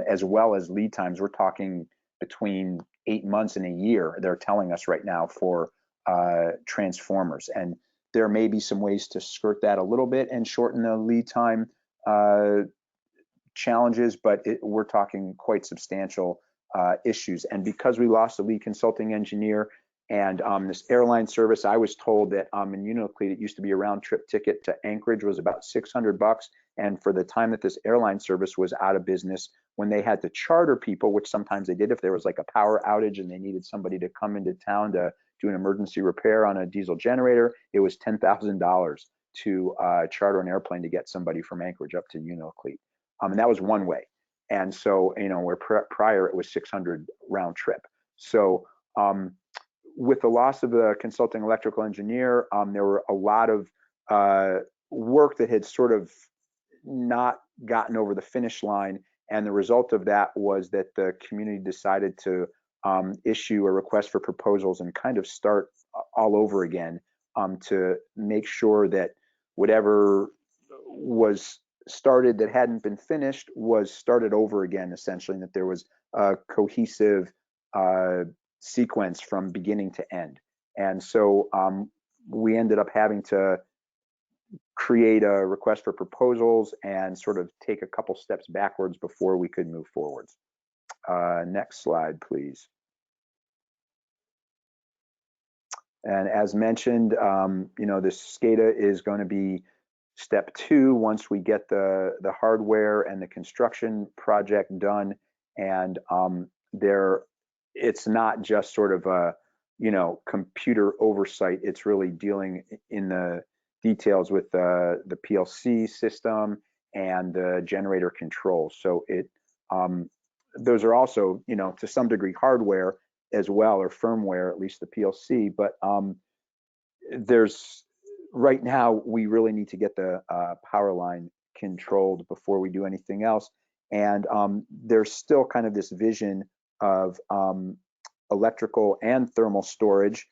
as well as lead times. We're talking between 8 months and a year, they're telling us right now, for transformers. And there may be some ways to skirt that a little bit and shorten the lead time challenges, but we're talking quite substantial issues. And because we lost the lead consulting engineer and this airline service, I was told that in Unalakleet, it used to be a round trip ticket to Anchorage was about $600. And for the time that this airline service was out of business, when they had to charter people, which sometimes they did if there was like a power outage and they needed somebody to come into town to do an emergency repair on a diesel generator, it was $10,000 to charter an airplane to get somebody from Anchorage up to Unalakleet. And that was one way. And so, you know, where prior it was $600 round trip. So with the loss of the consulting electrical engineer, there were a lot of work that had sort of not gotten over the finish line. And the result of that was that the community decided to issue a request for proposals and kind of start all over again to make sure that whatever was started that hadn't been finished was started over again, essentially, and that there was a cohesive sequence from beginning to end. And so we ended up having to create a request for proposals and sort of take a couple steps backwards before we could move forwards. Next slide, please. And as mentioned, you know, this Scada is going to be step 2 once we get the hardware and the construction project done. And it's not just sort of a, you know, computer oversight. It's really dealing in the details with the PLC system and the generator control. So those are also, you know, to some degree hardware as well, or firmware, at least the PLC. But right now we really need to get the power line controlled before we do anything else. And there's still kind of this vision of electrical and thermal storage,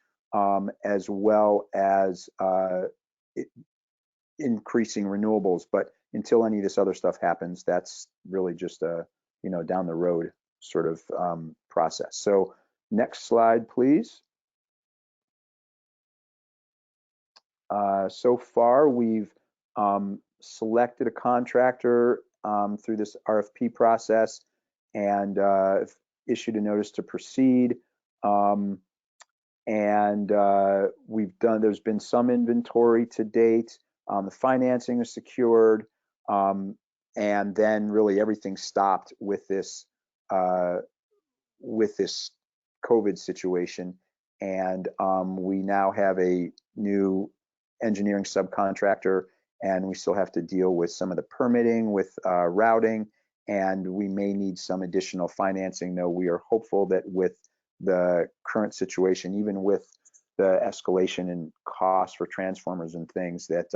as well as increasing renewables. But until any of this other stuff happens, that's really just you know, down the road sort of process. So next slide, please. So far, we've selected a contractor through this RFP process and issued a notice to proceed. There's been some inventory to date. The financing is secured, and then really everything stopped with this COVID situation. And we now have a new engineering subcontractor, and we still have to deal with some of the permitting with routing, and we may need some additional financing, though we are hopeful that with the current situation, even with the escalation in costs for transformers and things, that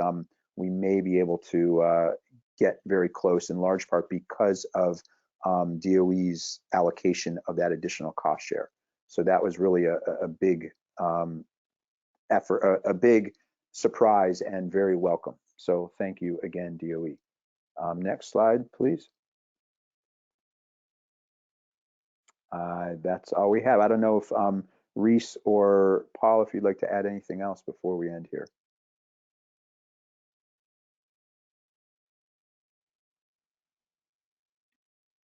we may be able to get very close, in large part because of DOE's allocation of that additional cost share. So that was really a big effort, a big surprise, and very welcome. So thank you again, DOE. Next slide, please. That's all we have. I don't know if Reese or Paul, if you'd like to add anything else before we end here.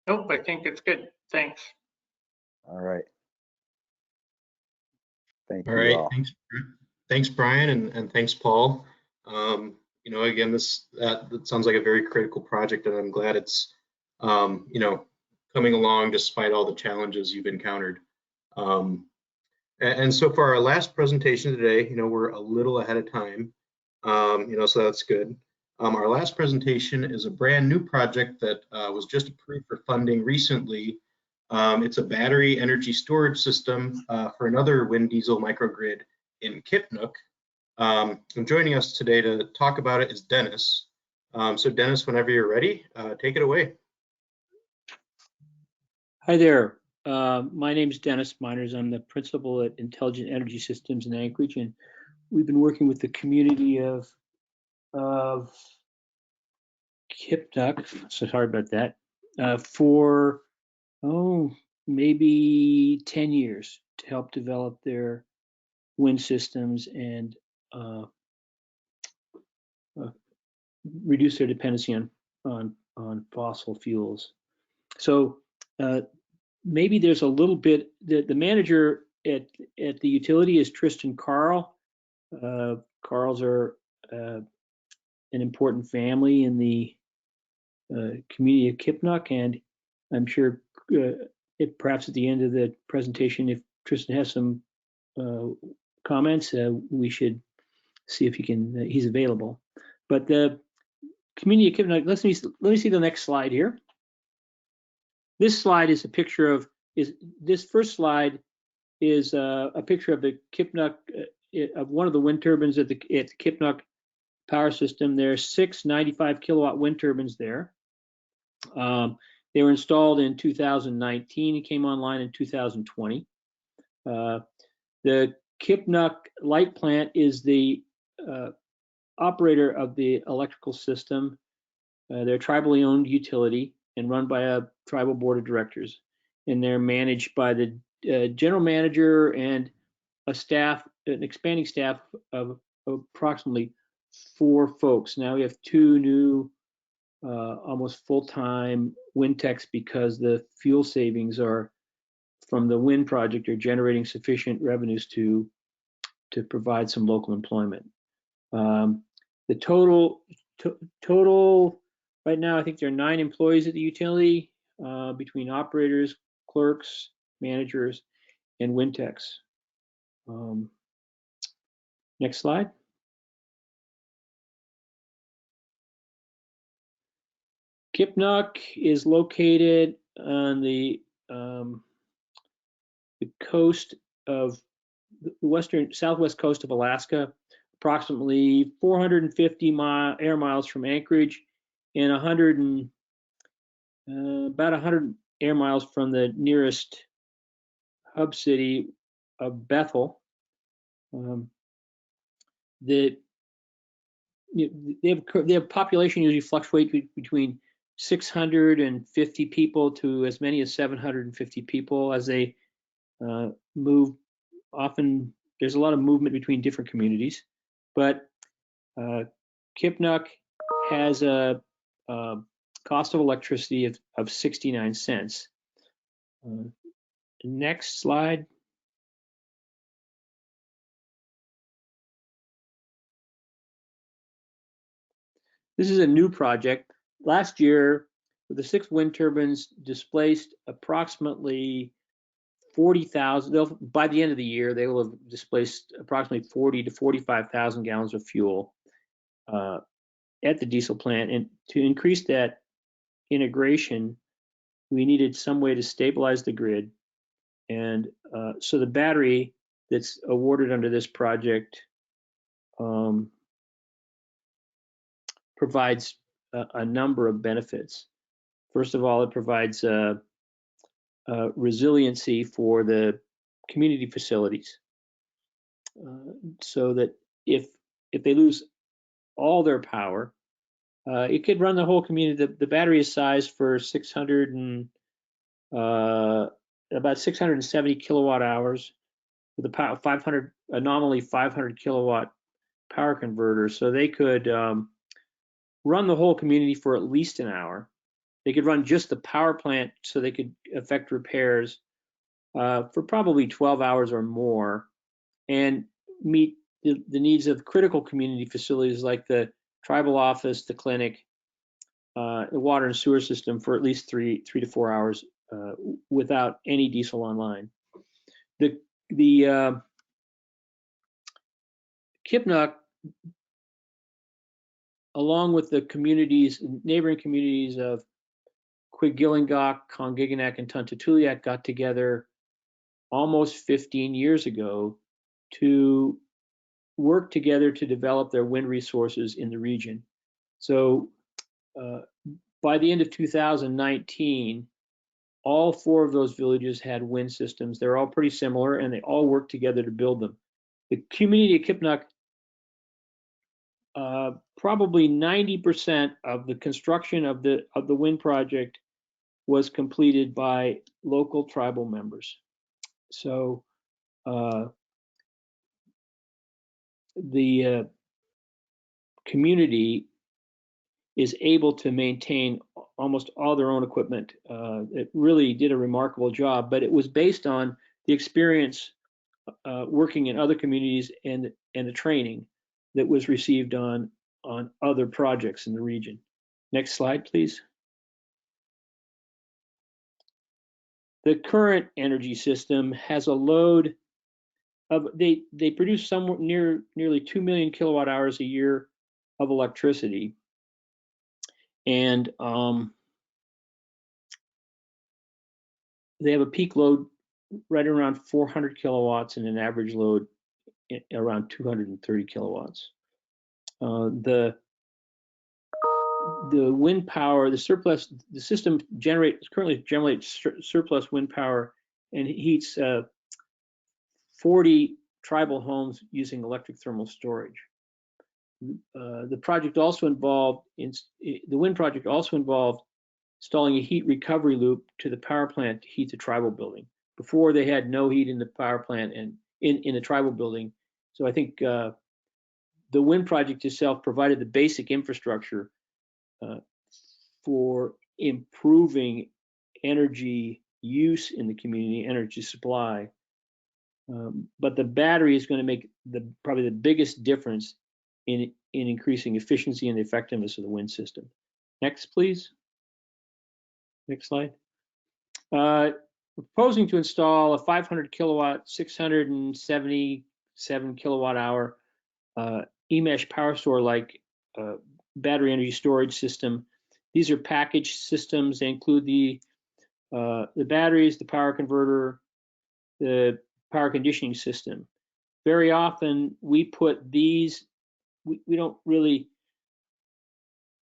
Nope, I think it's good. Thanks. All right. Thank you All right, all. thanks Brian, and thanks Paul. You know, again, that sounds like a very critical project, and I'm glad it's you know, coming along despite all the challenges you've encountered. And so for our last presentation today, you know, we're a little ahead of time, you know, so that's good. Our last presentation is a brand new project that was just approved for funding recently. It's a battery energy storage system for another wind diesel microgrid in Kipnuk. And joining us today to talk about it is Dennis. So Dennis, whenever you're ready, take it away. Hi there. My name is Dennis Miners. I'm the principal at Intelligent Energy Systems in Anchorage, and we've been working with the community of Kipnuk, so sorry about that, for maybe 10 years to help develop their wind systems and reduce their dependency on fossil fuels. So maybe there's a little bit, the manager at the utility is Tristan Carl. Carls are an important family in the community of Kipnuk, and I'm sure perhaps at the end of the presentation, if Tristan has some comments, we should see if he's available. But the community of Kipnuk, let me see the next slide here. This slide is a picture of, this first slide is a picture of the Kipnuk, of one of the wind turbines at the Kipnuk power system. There are 6 95 kilowatt wind turbines there. They were installed in 2019 and came online in 2020. The Kipnuk Light Plant is the operator of the electrical system. They're a tribally owned utility and run by a tribal board of directors. And they're managed by the general manager and a staff, an expanding staff of approximately 4 folks. Now we have 2 new almost full-time wind techs, because the fuel savings are from the wind project are generating sufficient revenues to provide some local employment. The total right now, I think there are 9 employees at the utility, between operators, clerks, managers, and wind techs. Next slide. Kipnuk is located on the coast of the southwest coast of Alaska, approximately 450 air miles from Anchorage, and about 100 air miles from the nearest hub city of Bethel. They have population usually fluctuate between 650 people to as many as 750 people as they move. Often there's a lot of movement between different communities, but Kipnuk has a cost of electricity of 69 cents. Next slide. This is a new project. Last year, the 6 wind turbines displaced approximately 40,000. By the end of the year, they will have displaced approximately 40 to 45,000 gallons of fuel at the diesel plant. And to increase that integration, we needed some way to stabilize the grid. And so the battery that's awarded under this project provides a number of benefits. First of all, it provides resiliency for the community facilities, so that if they lose all their power, it could run the whole community. The battery is sized for about 670 kilowatt hours with a nominally 500 kilowatt power converter, so they could run the whole community for at least an hour. They could run just the power plant so they could effect repairs for probably 12 hours or more, and meet the needs of critical community facilities like the tribal office, the clinic, the water and sewer system for at least 3 to 4 hours without any diesel online. The Kipnuk, along with the neighboring communities of Quigillingok, Congiganak, and Tuntatuliak, got together almost 15 years ago to work together to develop their wind resources in the region. So by the end of 2019, all 4 of those villages had wind systems. They're all pretty similar, and they all work together to build them. The community of Kipnuk, probably 90% of the construction of the wind project was completed by local tribal members. So the community is able to maintain almost all their own equipment. It really did a remarkable job, but it was based on the experience working in other communities and the training that was received on other projects in the region. Next slide, please. The current energy system has a load of, they produce somewhere nearly 2 million kilowatt hours a year of electricity. And they have a peak load right around 400 kilowatts and an average load around 230 kilowatts. The wind power, the system currently generates surplus wind power and heats 40 tribal homes using electric thermal storage. The wind project also involved installing a heat recovery loop to the power plant to heat the tribal building. Before, they had no heat in the power plant and in the tribal building. So I think the wind project itself provided the basic infrastructure for improving energy use in the community, energy supply. But the battery is going to make probably the biggest difference in increasing efficiency and the effectiveness of the wind system. Next, please. Next slide. We're proposing to install a 500 kilowatt, 677 kilowatt hour eMesh power store-like battery energy storage system. These are packaged systems. They include the batteries, the power converter, the power conditioning system. Very often we put these, we don't really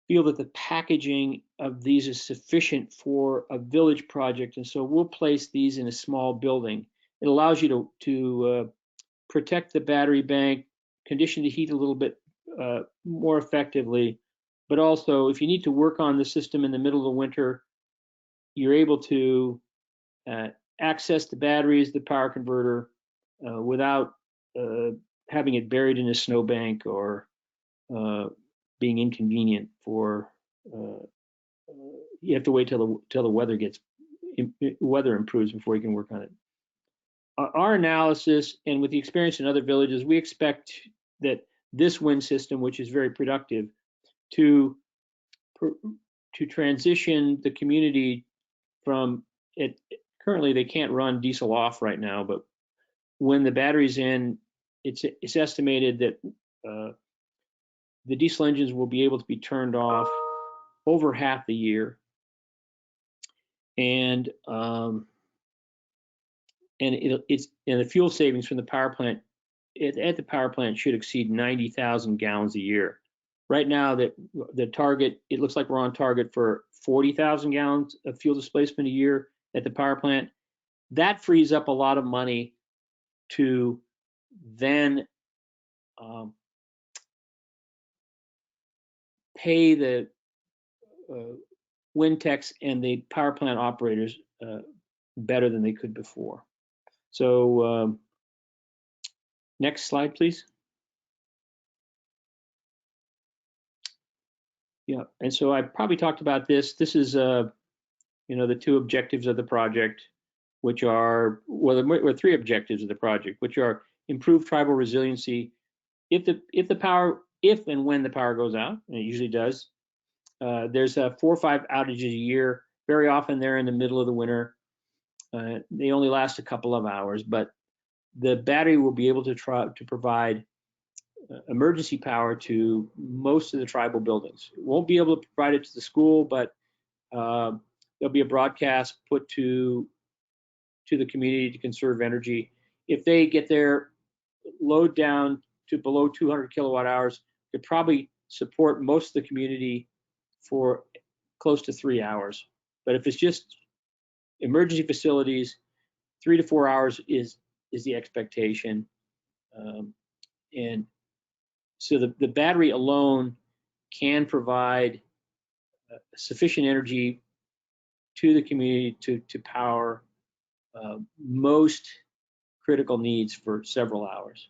feel that the packaging of these is sufficient for a village project, and so we'll place these in a small building. It allows you to protect the battery bank, condition the heat a little bit more effectively, but also if you need to work on the system in the middle of the winter, you're able to access the batteries, the power converter, without having it buried in a snowbank or being inconvenient for. You have to wait till the weather improves before you can work on it. Our analysis, and with the experience in other villages, we expect that this wind system, which is very productive, to transition the community from it. Currently, they can't run diesel off right now, but when the battery's in, it's estimated that the diesel engines will be able to be turned off over half the year, and the fuel savings from the power plant at the power plant should exceed 90,000 gallons a year. Right now, that the target, it looks like we're on target for 40,000 gallons of fuel displacement a year at the power plant. That frees up a lot of money to then pay the wind techs and the power plant operators better than they could before. So next slide, please. Yeah, and so I probably talked about this. This is, the two objectives of the project, which are, well, there were three objectives of the project, which are improve tribal resiliency. If and when the power goes out, and it usually does, there's 4 or 5 outages a year. Very often they're in the middle of the winter. They only last a couple of hours, but the battery will be able to provide emergency power to most of the tribal buildings. It won't be able to provide it to the school, but there'll be a broadcast put to the community to conserve energy. If they get their load down to below 200 kilowatt hours, it probably support most of the community for close to 3 hours. But if it's just emergency facilities, 3 to 4 hours is the expectation. And so the battery alone can provide sufficient energy to the community to power most critical needs for several hours.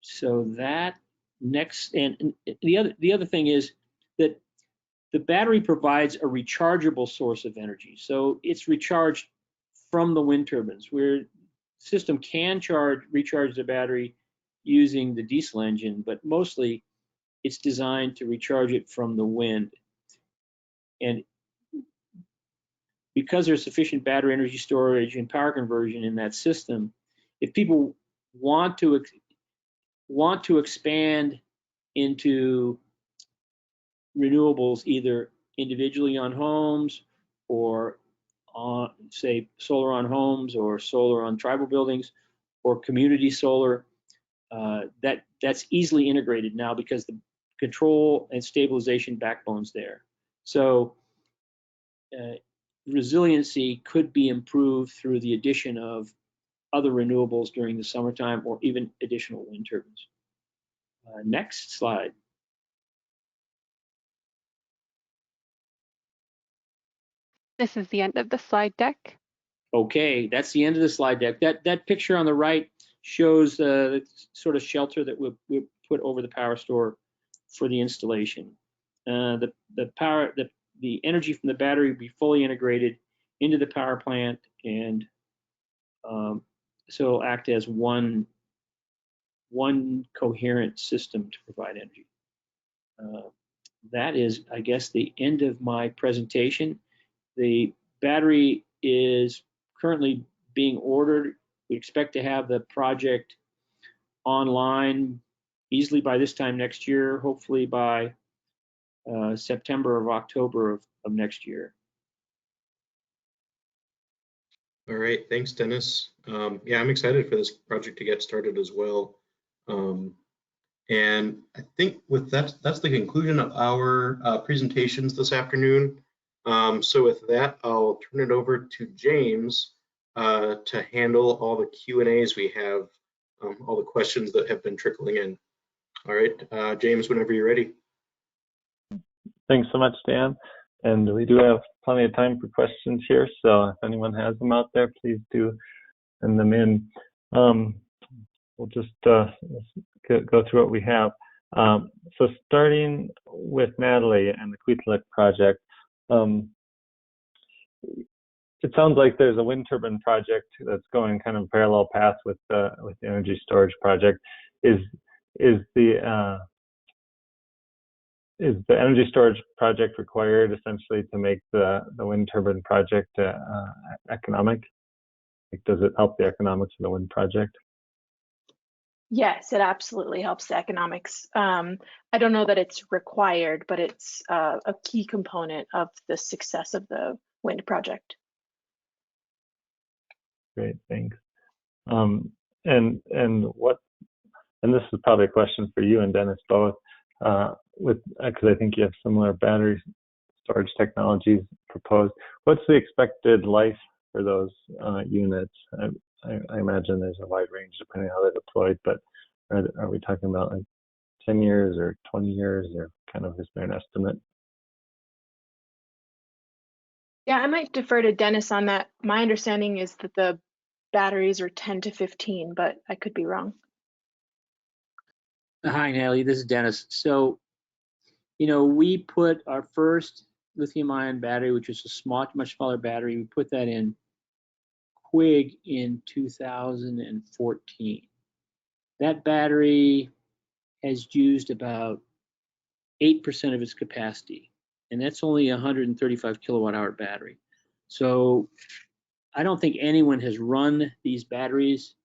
So that next, and the other thing is that the battery provides a rechargeable source of energy. So it's recharged from the wind turbines, where the system can recharge the battery using the diesel engine, but mostly it's designed to recharge it from the wind. And because there's sufficient battery energy storage and power conversion in that system, if people want to expand into renewables, either individually on homes or on, say, solar on homes or solar on tribal buildings or community solar, that's easily integrated now because the control and stabilization backbone's there. So resiliency could be improved through the addition of other renewables during the summertime or even additional wind turbines. Next slide. This is the end of the slide deck. Okay, that's the end of the slide deck. That picture on the right shows the sort of shelter that we put over the power store for the installation. The energy from the battery will be fully integrated into the power plant, and so it'll act as one coherent system to provide energy. That is, I guess, the end of my presentation. The battery is currently being ordered. We expect to have the project online easily by this time next year, hopefully by September or October of next year. All right, thanks, Dennis. Yeah, I'm excited for this project to get started as well. And I think with that's the conclusion of our presentations this afternoon. So with that, I'll turn it over to James to handle all the Q&As we have, all the questions that have been trickling in. All right, James, whenever you're ready. Thanks so much, Dan. And we do have plenty of time for questions here, so if anyone has them out there, please do send them in. We'll just go through what we have. So starting with Natalie and the Kipnuk project, it sounds like there's a wind turbine project that's going kind of parallel path with the energy storage project. Is the energy storage project required essentially to make the wind turbine project economic? Like, does it help the economics of the wind project? Yes, it absolutely helps the economics. I don't know that it's required, but it's a key component of the success of the wind project. Great, thanks. And this is probably a question for you and Dennis both, because I think you have similar battery storage technologies proposed. What's the expected life for those units? I imagine there's a wide range depending on how they're deployed, but are we talking about like 10 years or 20 years, or kind of is there an estimate? Yeah, I might defer to Dennis on that. My understanding is that the batteries are 10 to 15, but I could be wrong. Hi, Natalie, this is Dennis. So, we put our first lithium-ion battery, which is a much smaller battery, we put that in Quig in 2014. That battery has used about 8% of its capacity, and that's only a 135 kilowatt hour battery. So I don't think anyone has run these batteries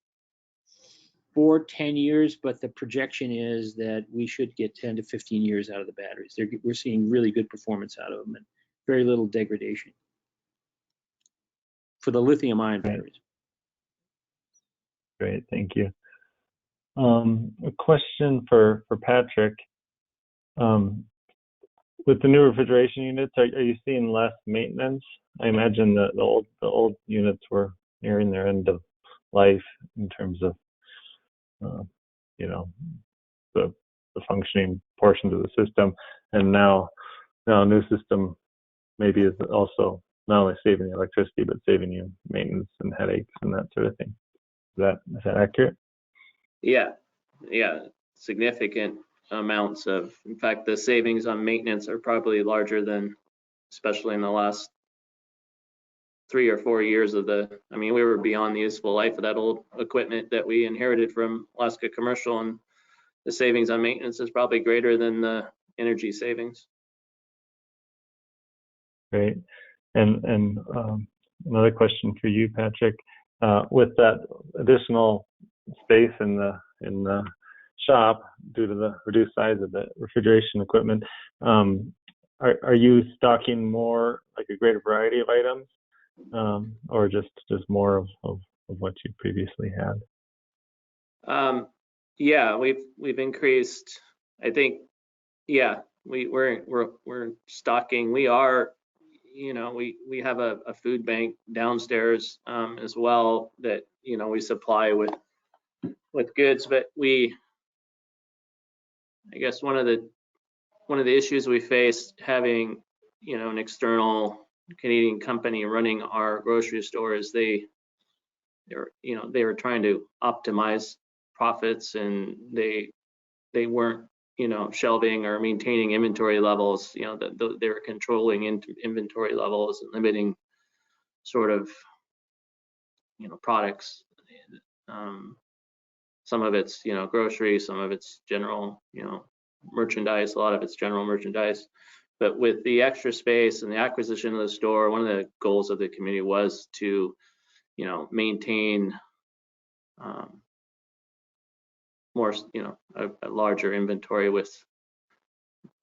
for 10 years, but the projection is that we should get 10 to 15 years out of the batteries. We're seeing really good performance out of them and very little degradation for the lithium-ion batteries. Great, thank you. A question for Patrick. With the new refrigeration units, are you seeing less maintenance? I imagine that the old units were nearing their end of life in terms of the functioning portions of the system, and now a new system maybe is also not only saving the electricity but saving you maintenance and headaches and that sort of thing. Is that accurate? Yeah, significant amounts of. In fact, the savings on maintenance are probably larger than, especially in the last 3 or 4 years of we were beyond the useful life of that old equipment that we inherited from Alaska Commercial, and the savings on maintenance is probably greater than the energy savings. Great. And another question for you, Patrick. With that additional space in the shop due to the reduced size of the refrigeration equipment, are you stocking more, like a greater variety of items, or just more of what you previously had? Yeah, we've increased. I think, yeah, we're stocking. We are, we have a food bank downstairs as well that we supply with goods, but I guess one of the issues we faced having an external Canadian company running our grocery store is they were trying to optimize profits, and they weren't shelving or maintaining inventory levels. They were controlling inventory levels and limiting sort of products. Some of it's grocery, some of it's general merchandise, a lot of it's general merchandise. But with the extra space and the acquisition of the store, one of the goals of the community was to maintain more, a larger inventory with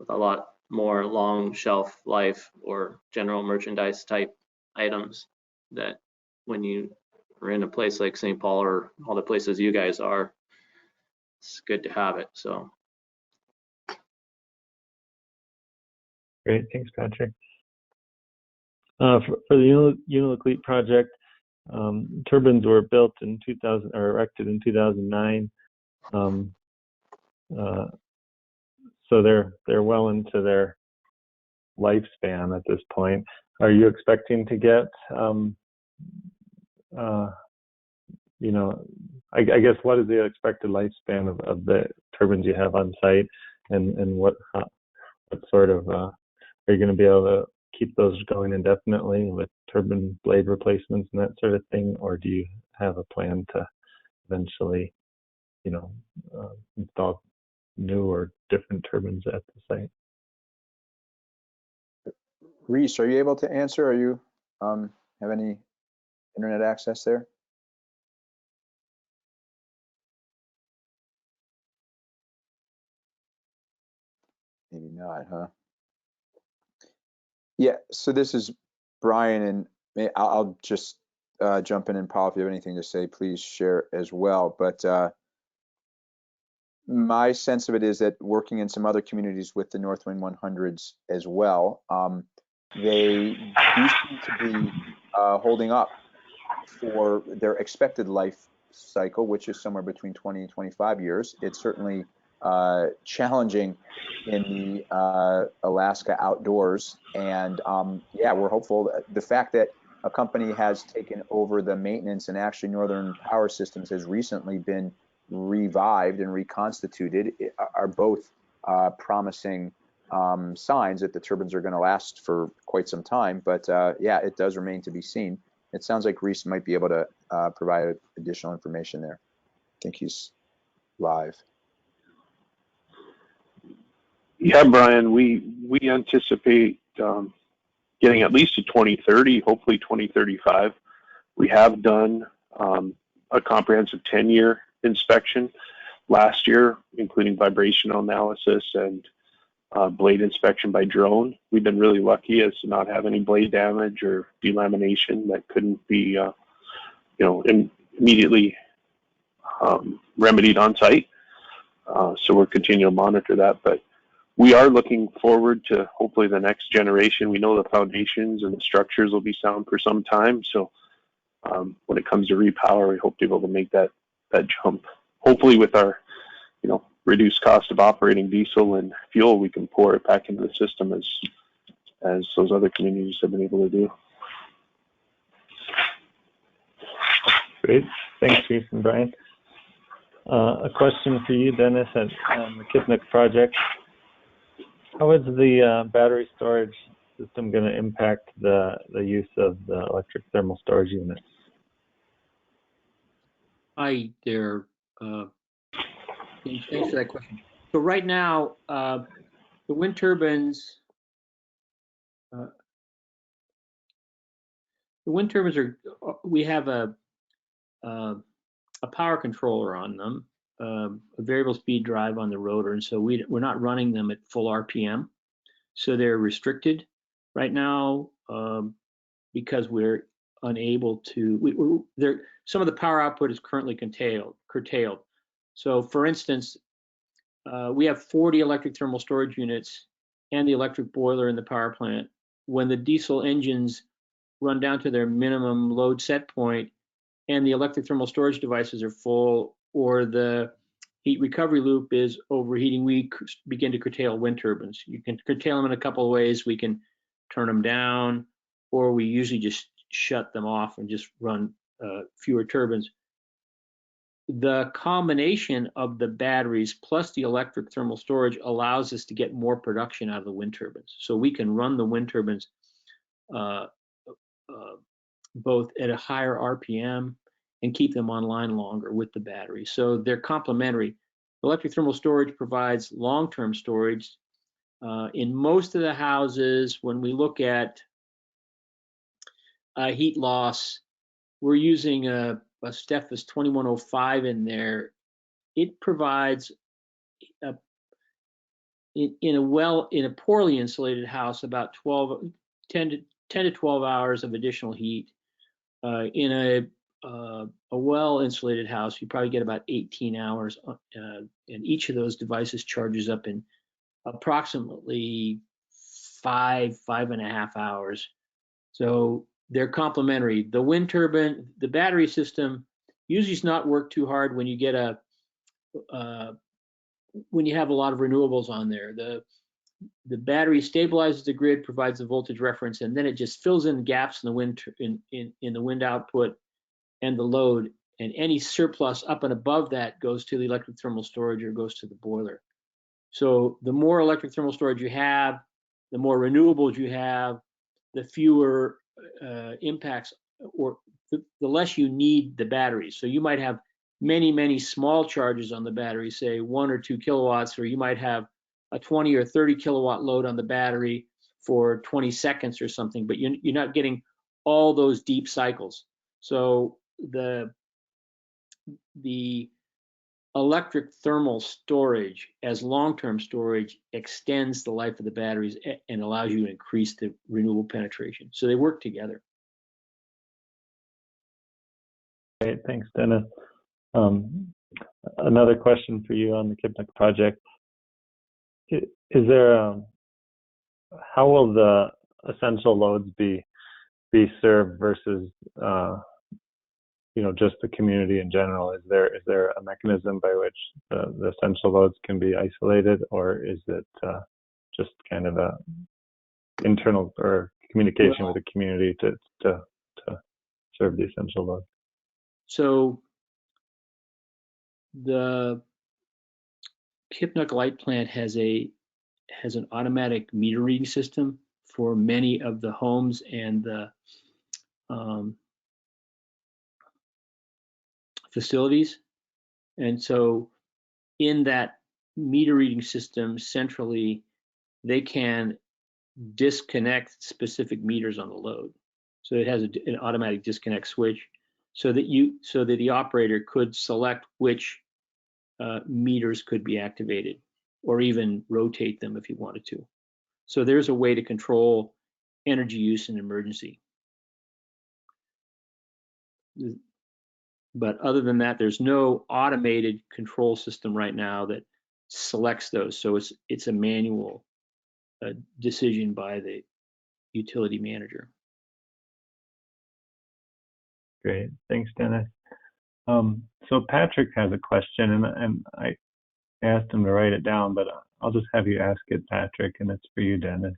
a lot more long shelf life or general merchandise type items, that when you are in a place like St. Paul or all the places you guys are, it's good to have it. So great, thanks, Patrick. For the Unalakleet project, turbines were built in 2000 or erected in 2009. so they're well into their lifespan at this point. Are you expecting to get, you know, I guess what is the expected lifespan of the turbines you have on site, and what sort of are you going to be able to keep those going indefinitely with turbine blade replacements and that sort of thing, or do you have a plan to eventually, you know, install new or different turbines at the site? Reese, are you able to answer? Are you have any internet access there? Maybe not, huh? Yeah, so this is Brian, and I'll just jump in, and Paul, if you have anything to say, please share as well. But my sense of it is that working in some other communities with the Northwind 100s as well, they do seem to be holding up for their expected life cycle, which is somewhere between 20 and 25 years. It's certainly challenging in the Alaska outdoors, and yeah, we're hopeful. The fact that a company has taken over the maintenance, and actually Northern Power Systems has recently been revived and reconstituted, are both promising signs that the turbines are going to last for quite some time. But yeah, it does remain to be seen. It sounds like Reese might be able to provide additional information there. I think he's live. Yeah, Brian, we anticipate getting at least to 2030, hopefully 2035. We have done a comprehensive 10-year inspection last year, including vibrational analysis and blade inspection by drone. We've been really lucky as to not have any blade damage or delamination that couldn't be, you know, immediately remedied on site. So we're continuing to monitor that, but we are looking forward to hopefully the next generation. We know the foundations and the structures will be sound for some time. So when it comes to repower, we hope to be able to make that jump. Hopefully with our, you know, reduced cost of operating diesel and fuel, we can pour it back into the system as those other communities have been able to do. Great, thanks, Reese and Brian. A question for you, Dennis, at the Kipnuk project. How is the battery storage system going to impact the use of the electric thermal storage units? Hi there. Thanks for that question. So right now, the wind turbines, are, we have a power controller on them, a variable speed drive on the rotor, and so we're not running them at full RPM. So they're restricted right now because we're unable to, some of the power output is currently curtailed. So for instance, we have 40 electric thermal storage units and the electric boiler in the power plant. When the diesel engines run down to their minimum load set point and the electric thermal storage devices are full, or the heat recovery loop is overheating, we begin to curtail wind turbines. You can curtail them in a couple of ways. We can turn them down, or we usually just shut them off and just run fewer turbines. The combination of the batteries plus the electric thermal storage allows us to get more production out of the wind turbines. So we can run the wind turbines both at a higher RPM and keep them online longer with the battery. So they're complementary. Electric thermal storage provides long-term storage. In most of the houses, when we look at heat loss, we're using a Steffes 2105 in there. It provides in a poorly insulated house about 10 to 12 hours of additional heat. In a well-insulated house, you probably get about 18 hours, and each of those devices charges up in approximately 5.5 hours. So they're complementary. The wind turbine, the battery system usually does not work too hard when you get a when you have a lot of renewables on there. The battery stabilizes the grid, provides the voltage reference, and then it just fills in gaps in the wind in the wind output and the load. And any surplus up and above that goes to the electric thermal storage or goes to the boiler. So the more electric thermal storage you have, the more renewables you have, the fewer impacts, or the less you need the batteries. So you might have many small charges on the battery, say 1 or 2 kilowatts, or you might have a 20 or 30 kilowatt load on the battery for 20 seconds or something, but you're not getting all those deep cycles. So the electric thermal storage as long-term storage extends the life of the batteries and allows you to increase the renewable penetration. So they work together. Great, thanks, Dennis. Another question for you on the Kipnuk project. Is there, how will the essential loads be served versus, just the community in general? Is there a mechanism by which the essential loads can be isolated, or is it just kind of a internal or communication with the community to serve the essential loads? So the Kipnuk Light Plant has an automatic meter reading system for many of the homes and the facilities. And so in that meter reading system centrally, they can disconnect specific meters on the load. So it has an automatic disconnect switch so that the operator could select which meters could be activated, or even rotate them if you wanted to. So there's a way to control energy use in emergency. But other than that, there's no automated control system right now that selects those. So it's a manual decision by the utility manager. Great, thanks, Dennis. So Patrick has a question, and I asked him to write it down, but I'll just have you ask it, Patrick, and it's for you, Dennis.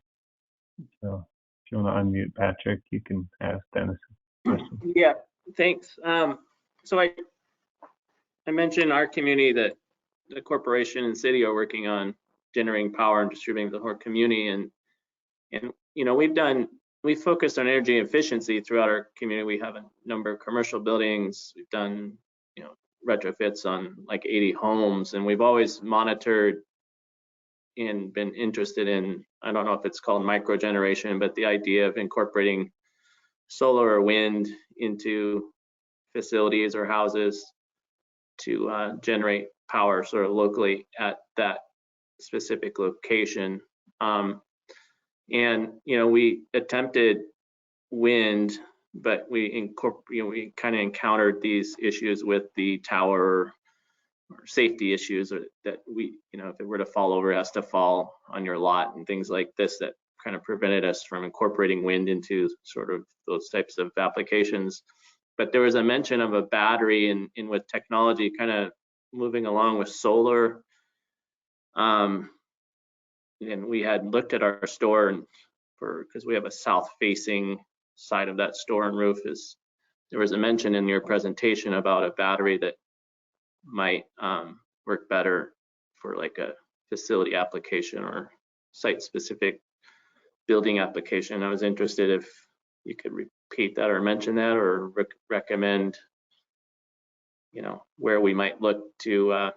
So if you want to unmute Patrick, you can ask Dennis a question. Yeah, thanks. So I mentioned our community that the corporation and city are working on generating power and distributing the whole community, and we've focused on energy efficiency throughout our community. We have a number of commercial buildings. We've done retrofits on like 80 homes, and we've always monitored and been interested in, I don't know if it's called microgeneration, but the idea of incorporating solar or wind into facilities or houses to generate power sort of locally at that specific location. And we attempted wind, but we kind of encountered these issues with the tower or safety issues that if it were to fall over, it has to fall on your lot and things like this that kind of prevented us from incorporating wind into sort of those types of applications. But there was a mention of a battery and with technology kind of moving along with solar. And we had looked at our store because we have a south-facing side of that store and roof. There was a mention in your presentation about a battery that might work better for like a facility application or site-specific building application. I was interested if you could repeat that or mention that, or recommend, where we might look to,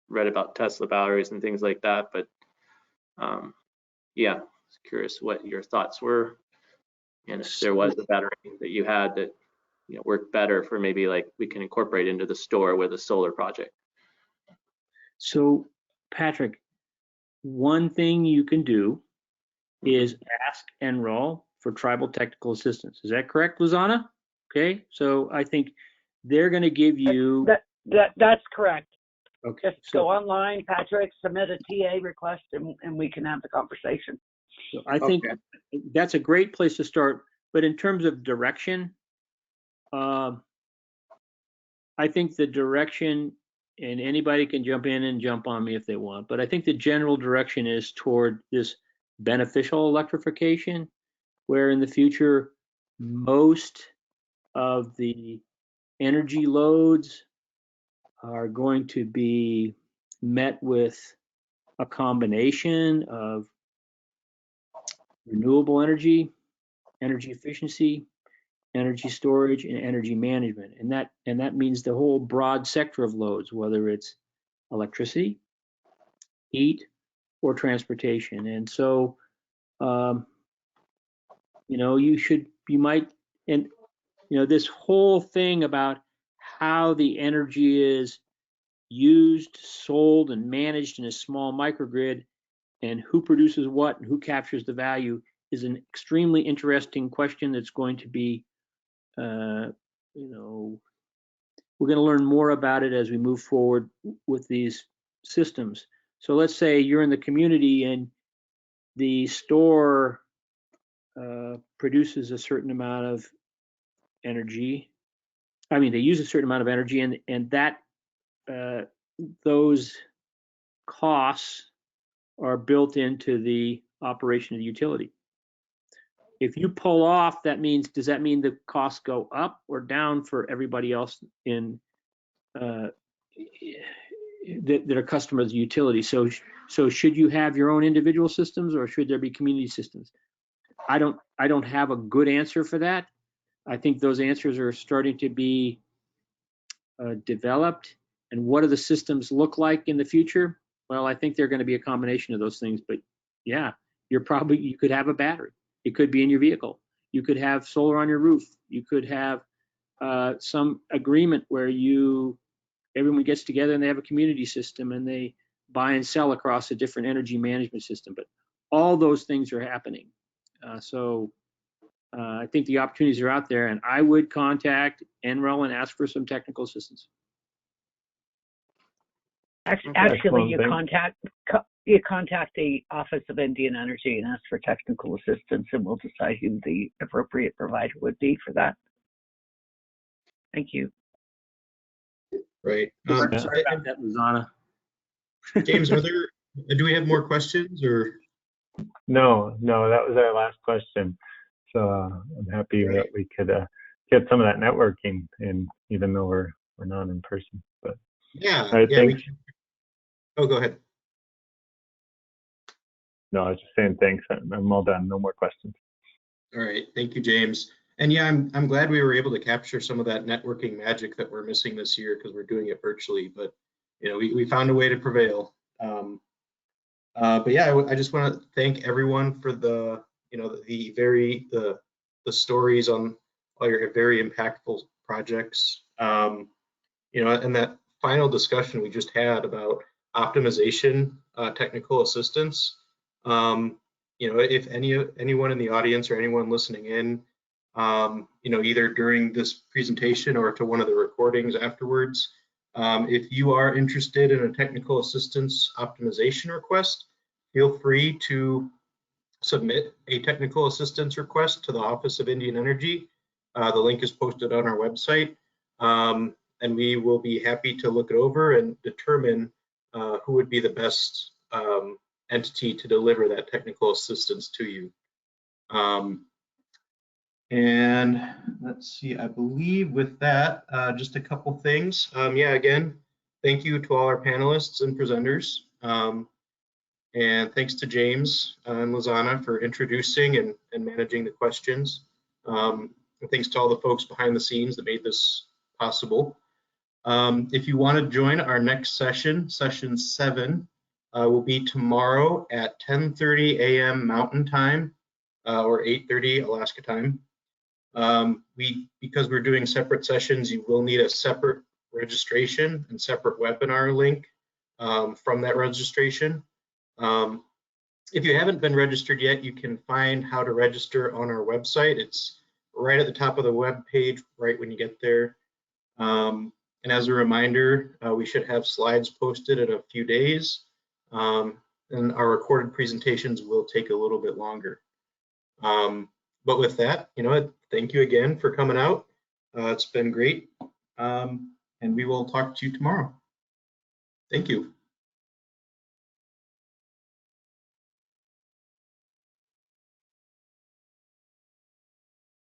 read about Tesla batteries and things like that. But yeah, I was curious what your thoughts were, and if there was a battery that you had that worked better for maybe like we can incorporate into the store with a solar project. So Patrick, one thing you can do is ask NREL for tribal technical assistance. Is that correct, Lizana? Okay, so I think they're going to give you. That's correct. Okay. Just go online, Patrick, submit a TA request, and we can have the conversation. So I think that's a great place to start. But in terms of direction, I think the direction and anybody can jump in and jump on me if they want, but I think the general direction is toward this beneficial electrification, where in the future, most of the energy loads are going to be met with a combination of renewable energy, energy efficiency, energy storage, and energy management. And that means the whole broad sector of loads, whether it's electricity, heat, or transportation. And so, this whole thing about how the energy is used, sold, and managed in a small microgrid, and who produces what and who captures the value is an extremely interesting question that's going to be, we're going to learn more about it as we move forward with these systems. So let's say you're in the community and the store produces a certain amount of energy. I mean, they use a certain amount of energy, and that those costs are built into the operation of the utility. If you pull off, does that mean the costs go up or down for everybody else in that are customers of the utility? So should you have your own individual systems, or should there be community systems? I don't have a good answer for that. I think those answers are starting to be developed. And what do the systems look like in the future? Well, I think they're going to be a combination of those things. But yeah, you could have a battery. It could be in your vehicle. You could have solar on your roof. You could have some agreement where everyone gets together and they have a community system and they buy and sell across a different energy management system. But all those things are happening. I think the opportunities are out there, and I would contact NREL and ask for some technical assistance. Actually, you contact the Office of Indian Energy and ask for technical assistance, and we'll decide who the appropriate provider would be for that. Thank you. Right. Sorry about that, Luzana. James, do we have more questions or? No, that was our last question. So I'm happy that we could get some of that networking in, even though we're not in person. But yeah, thanks. Oh, go ahead. No, I was just saying thanks. I'm all done. No more questions. All right, thank you, James. And yeah, I'm glad we were able to capture some of that networking magic that we're missing this year because we're doing it virtually. But we found a way to prevail. But yeah, I just want to thank everyone for the stories on all your very impactful projects. And that final discussion we just had about optimization, technical assistance. If anyone in the audience or anyone listening in, either during this presentation or to one of the recordings afterwards, if you are interested in a technical assistance optimization request, feel free to submit a technical assistance request to the Office of Indian Energy. The link is posted on our website, and we will be happy to look it over and determine who would be the best entity to deliver that technical assistance to you. And let's see, I believe with that, just a couple things. Again, thank you to all our panelists and presenters. And thanks to James and Luzana for introducing and managing the questions. And thanks to all the folks behind the scenes that made this possible. If you want to join our next session, session 7, will be tomorrow at 10:30 a.m. Mountain Time or 8:30 Alaska time. Because we're doing separate sessions, you will need a separate registration and separate webinar link from that registration. If you haven't been registered yet, you can find how to register on our website. It's right at the top of the web page, right when you get there. And as a reminder, we should have slides posted in a few days, and our recorded presentations will take a little bit longer. But with that, thank you again for coming out. It's been great, and we will talk to you tomorrow. Thank you.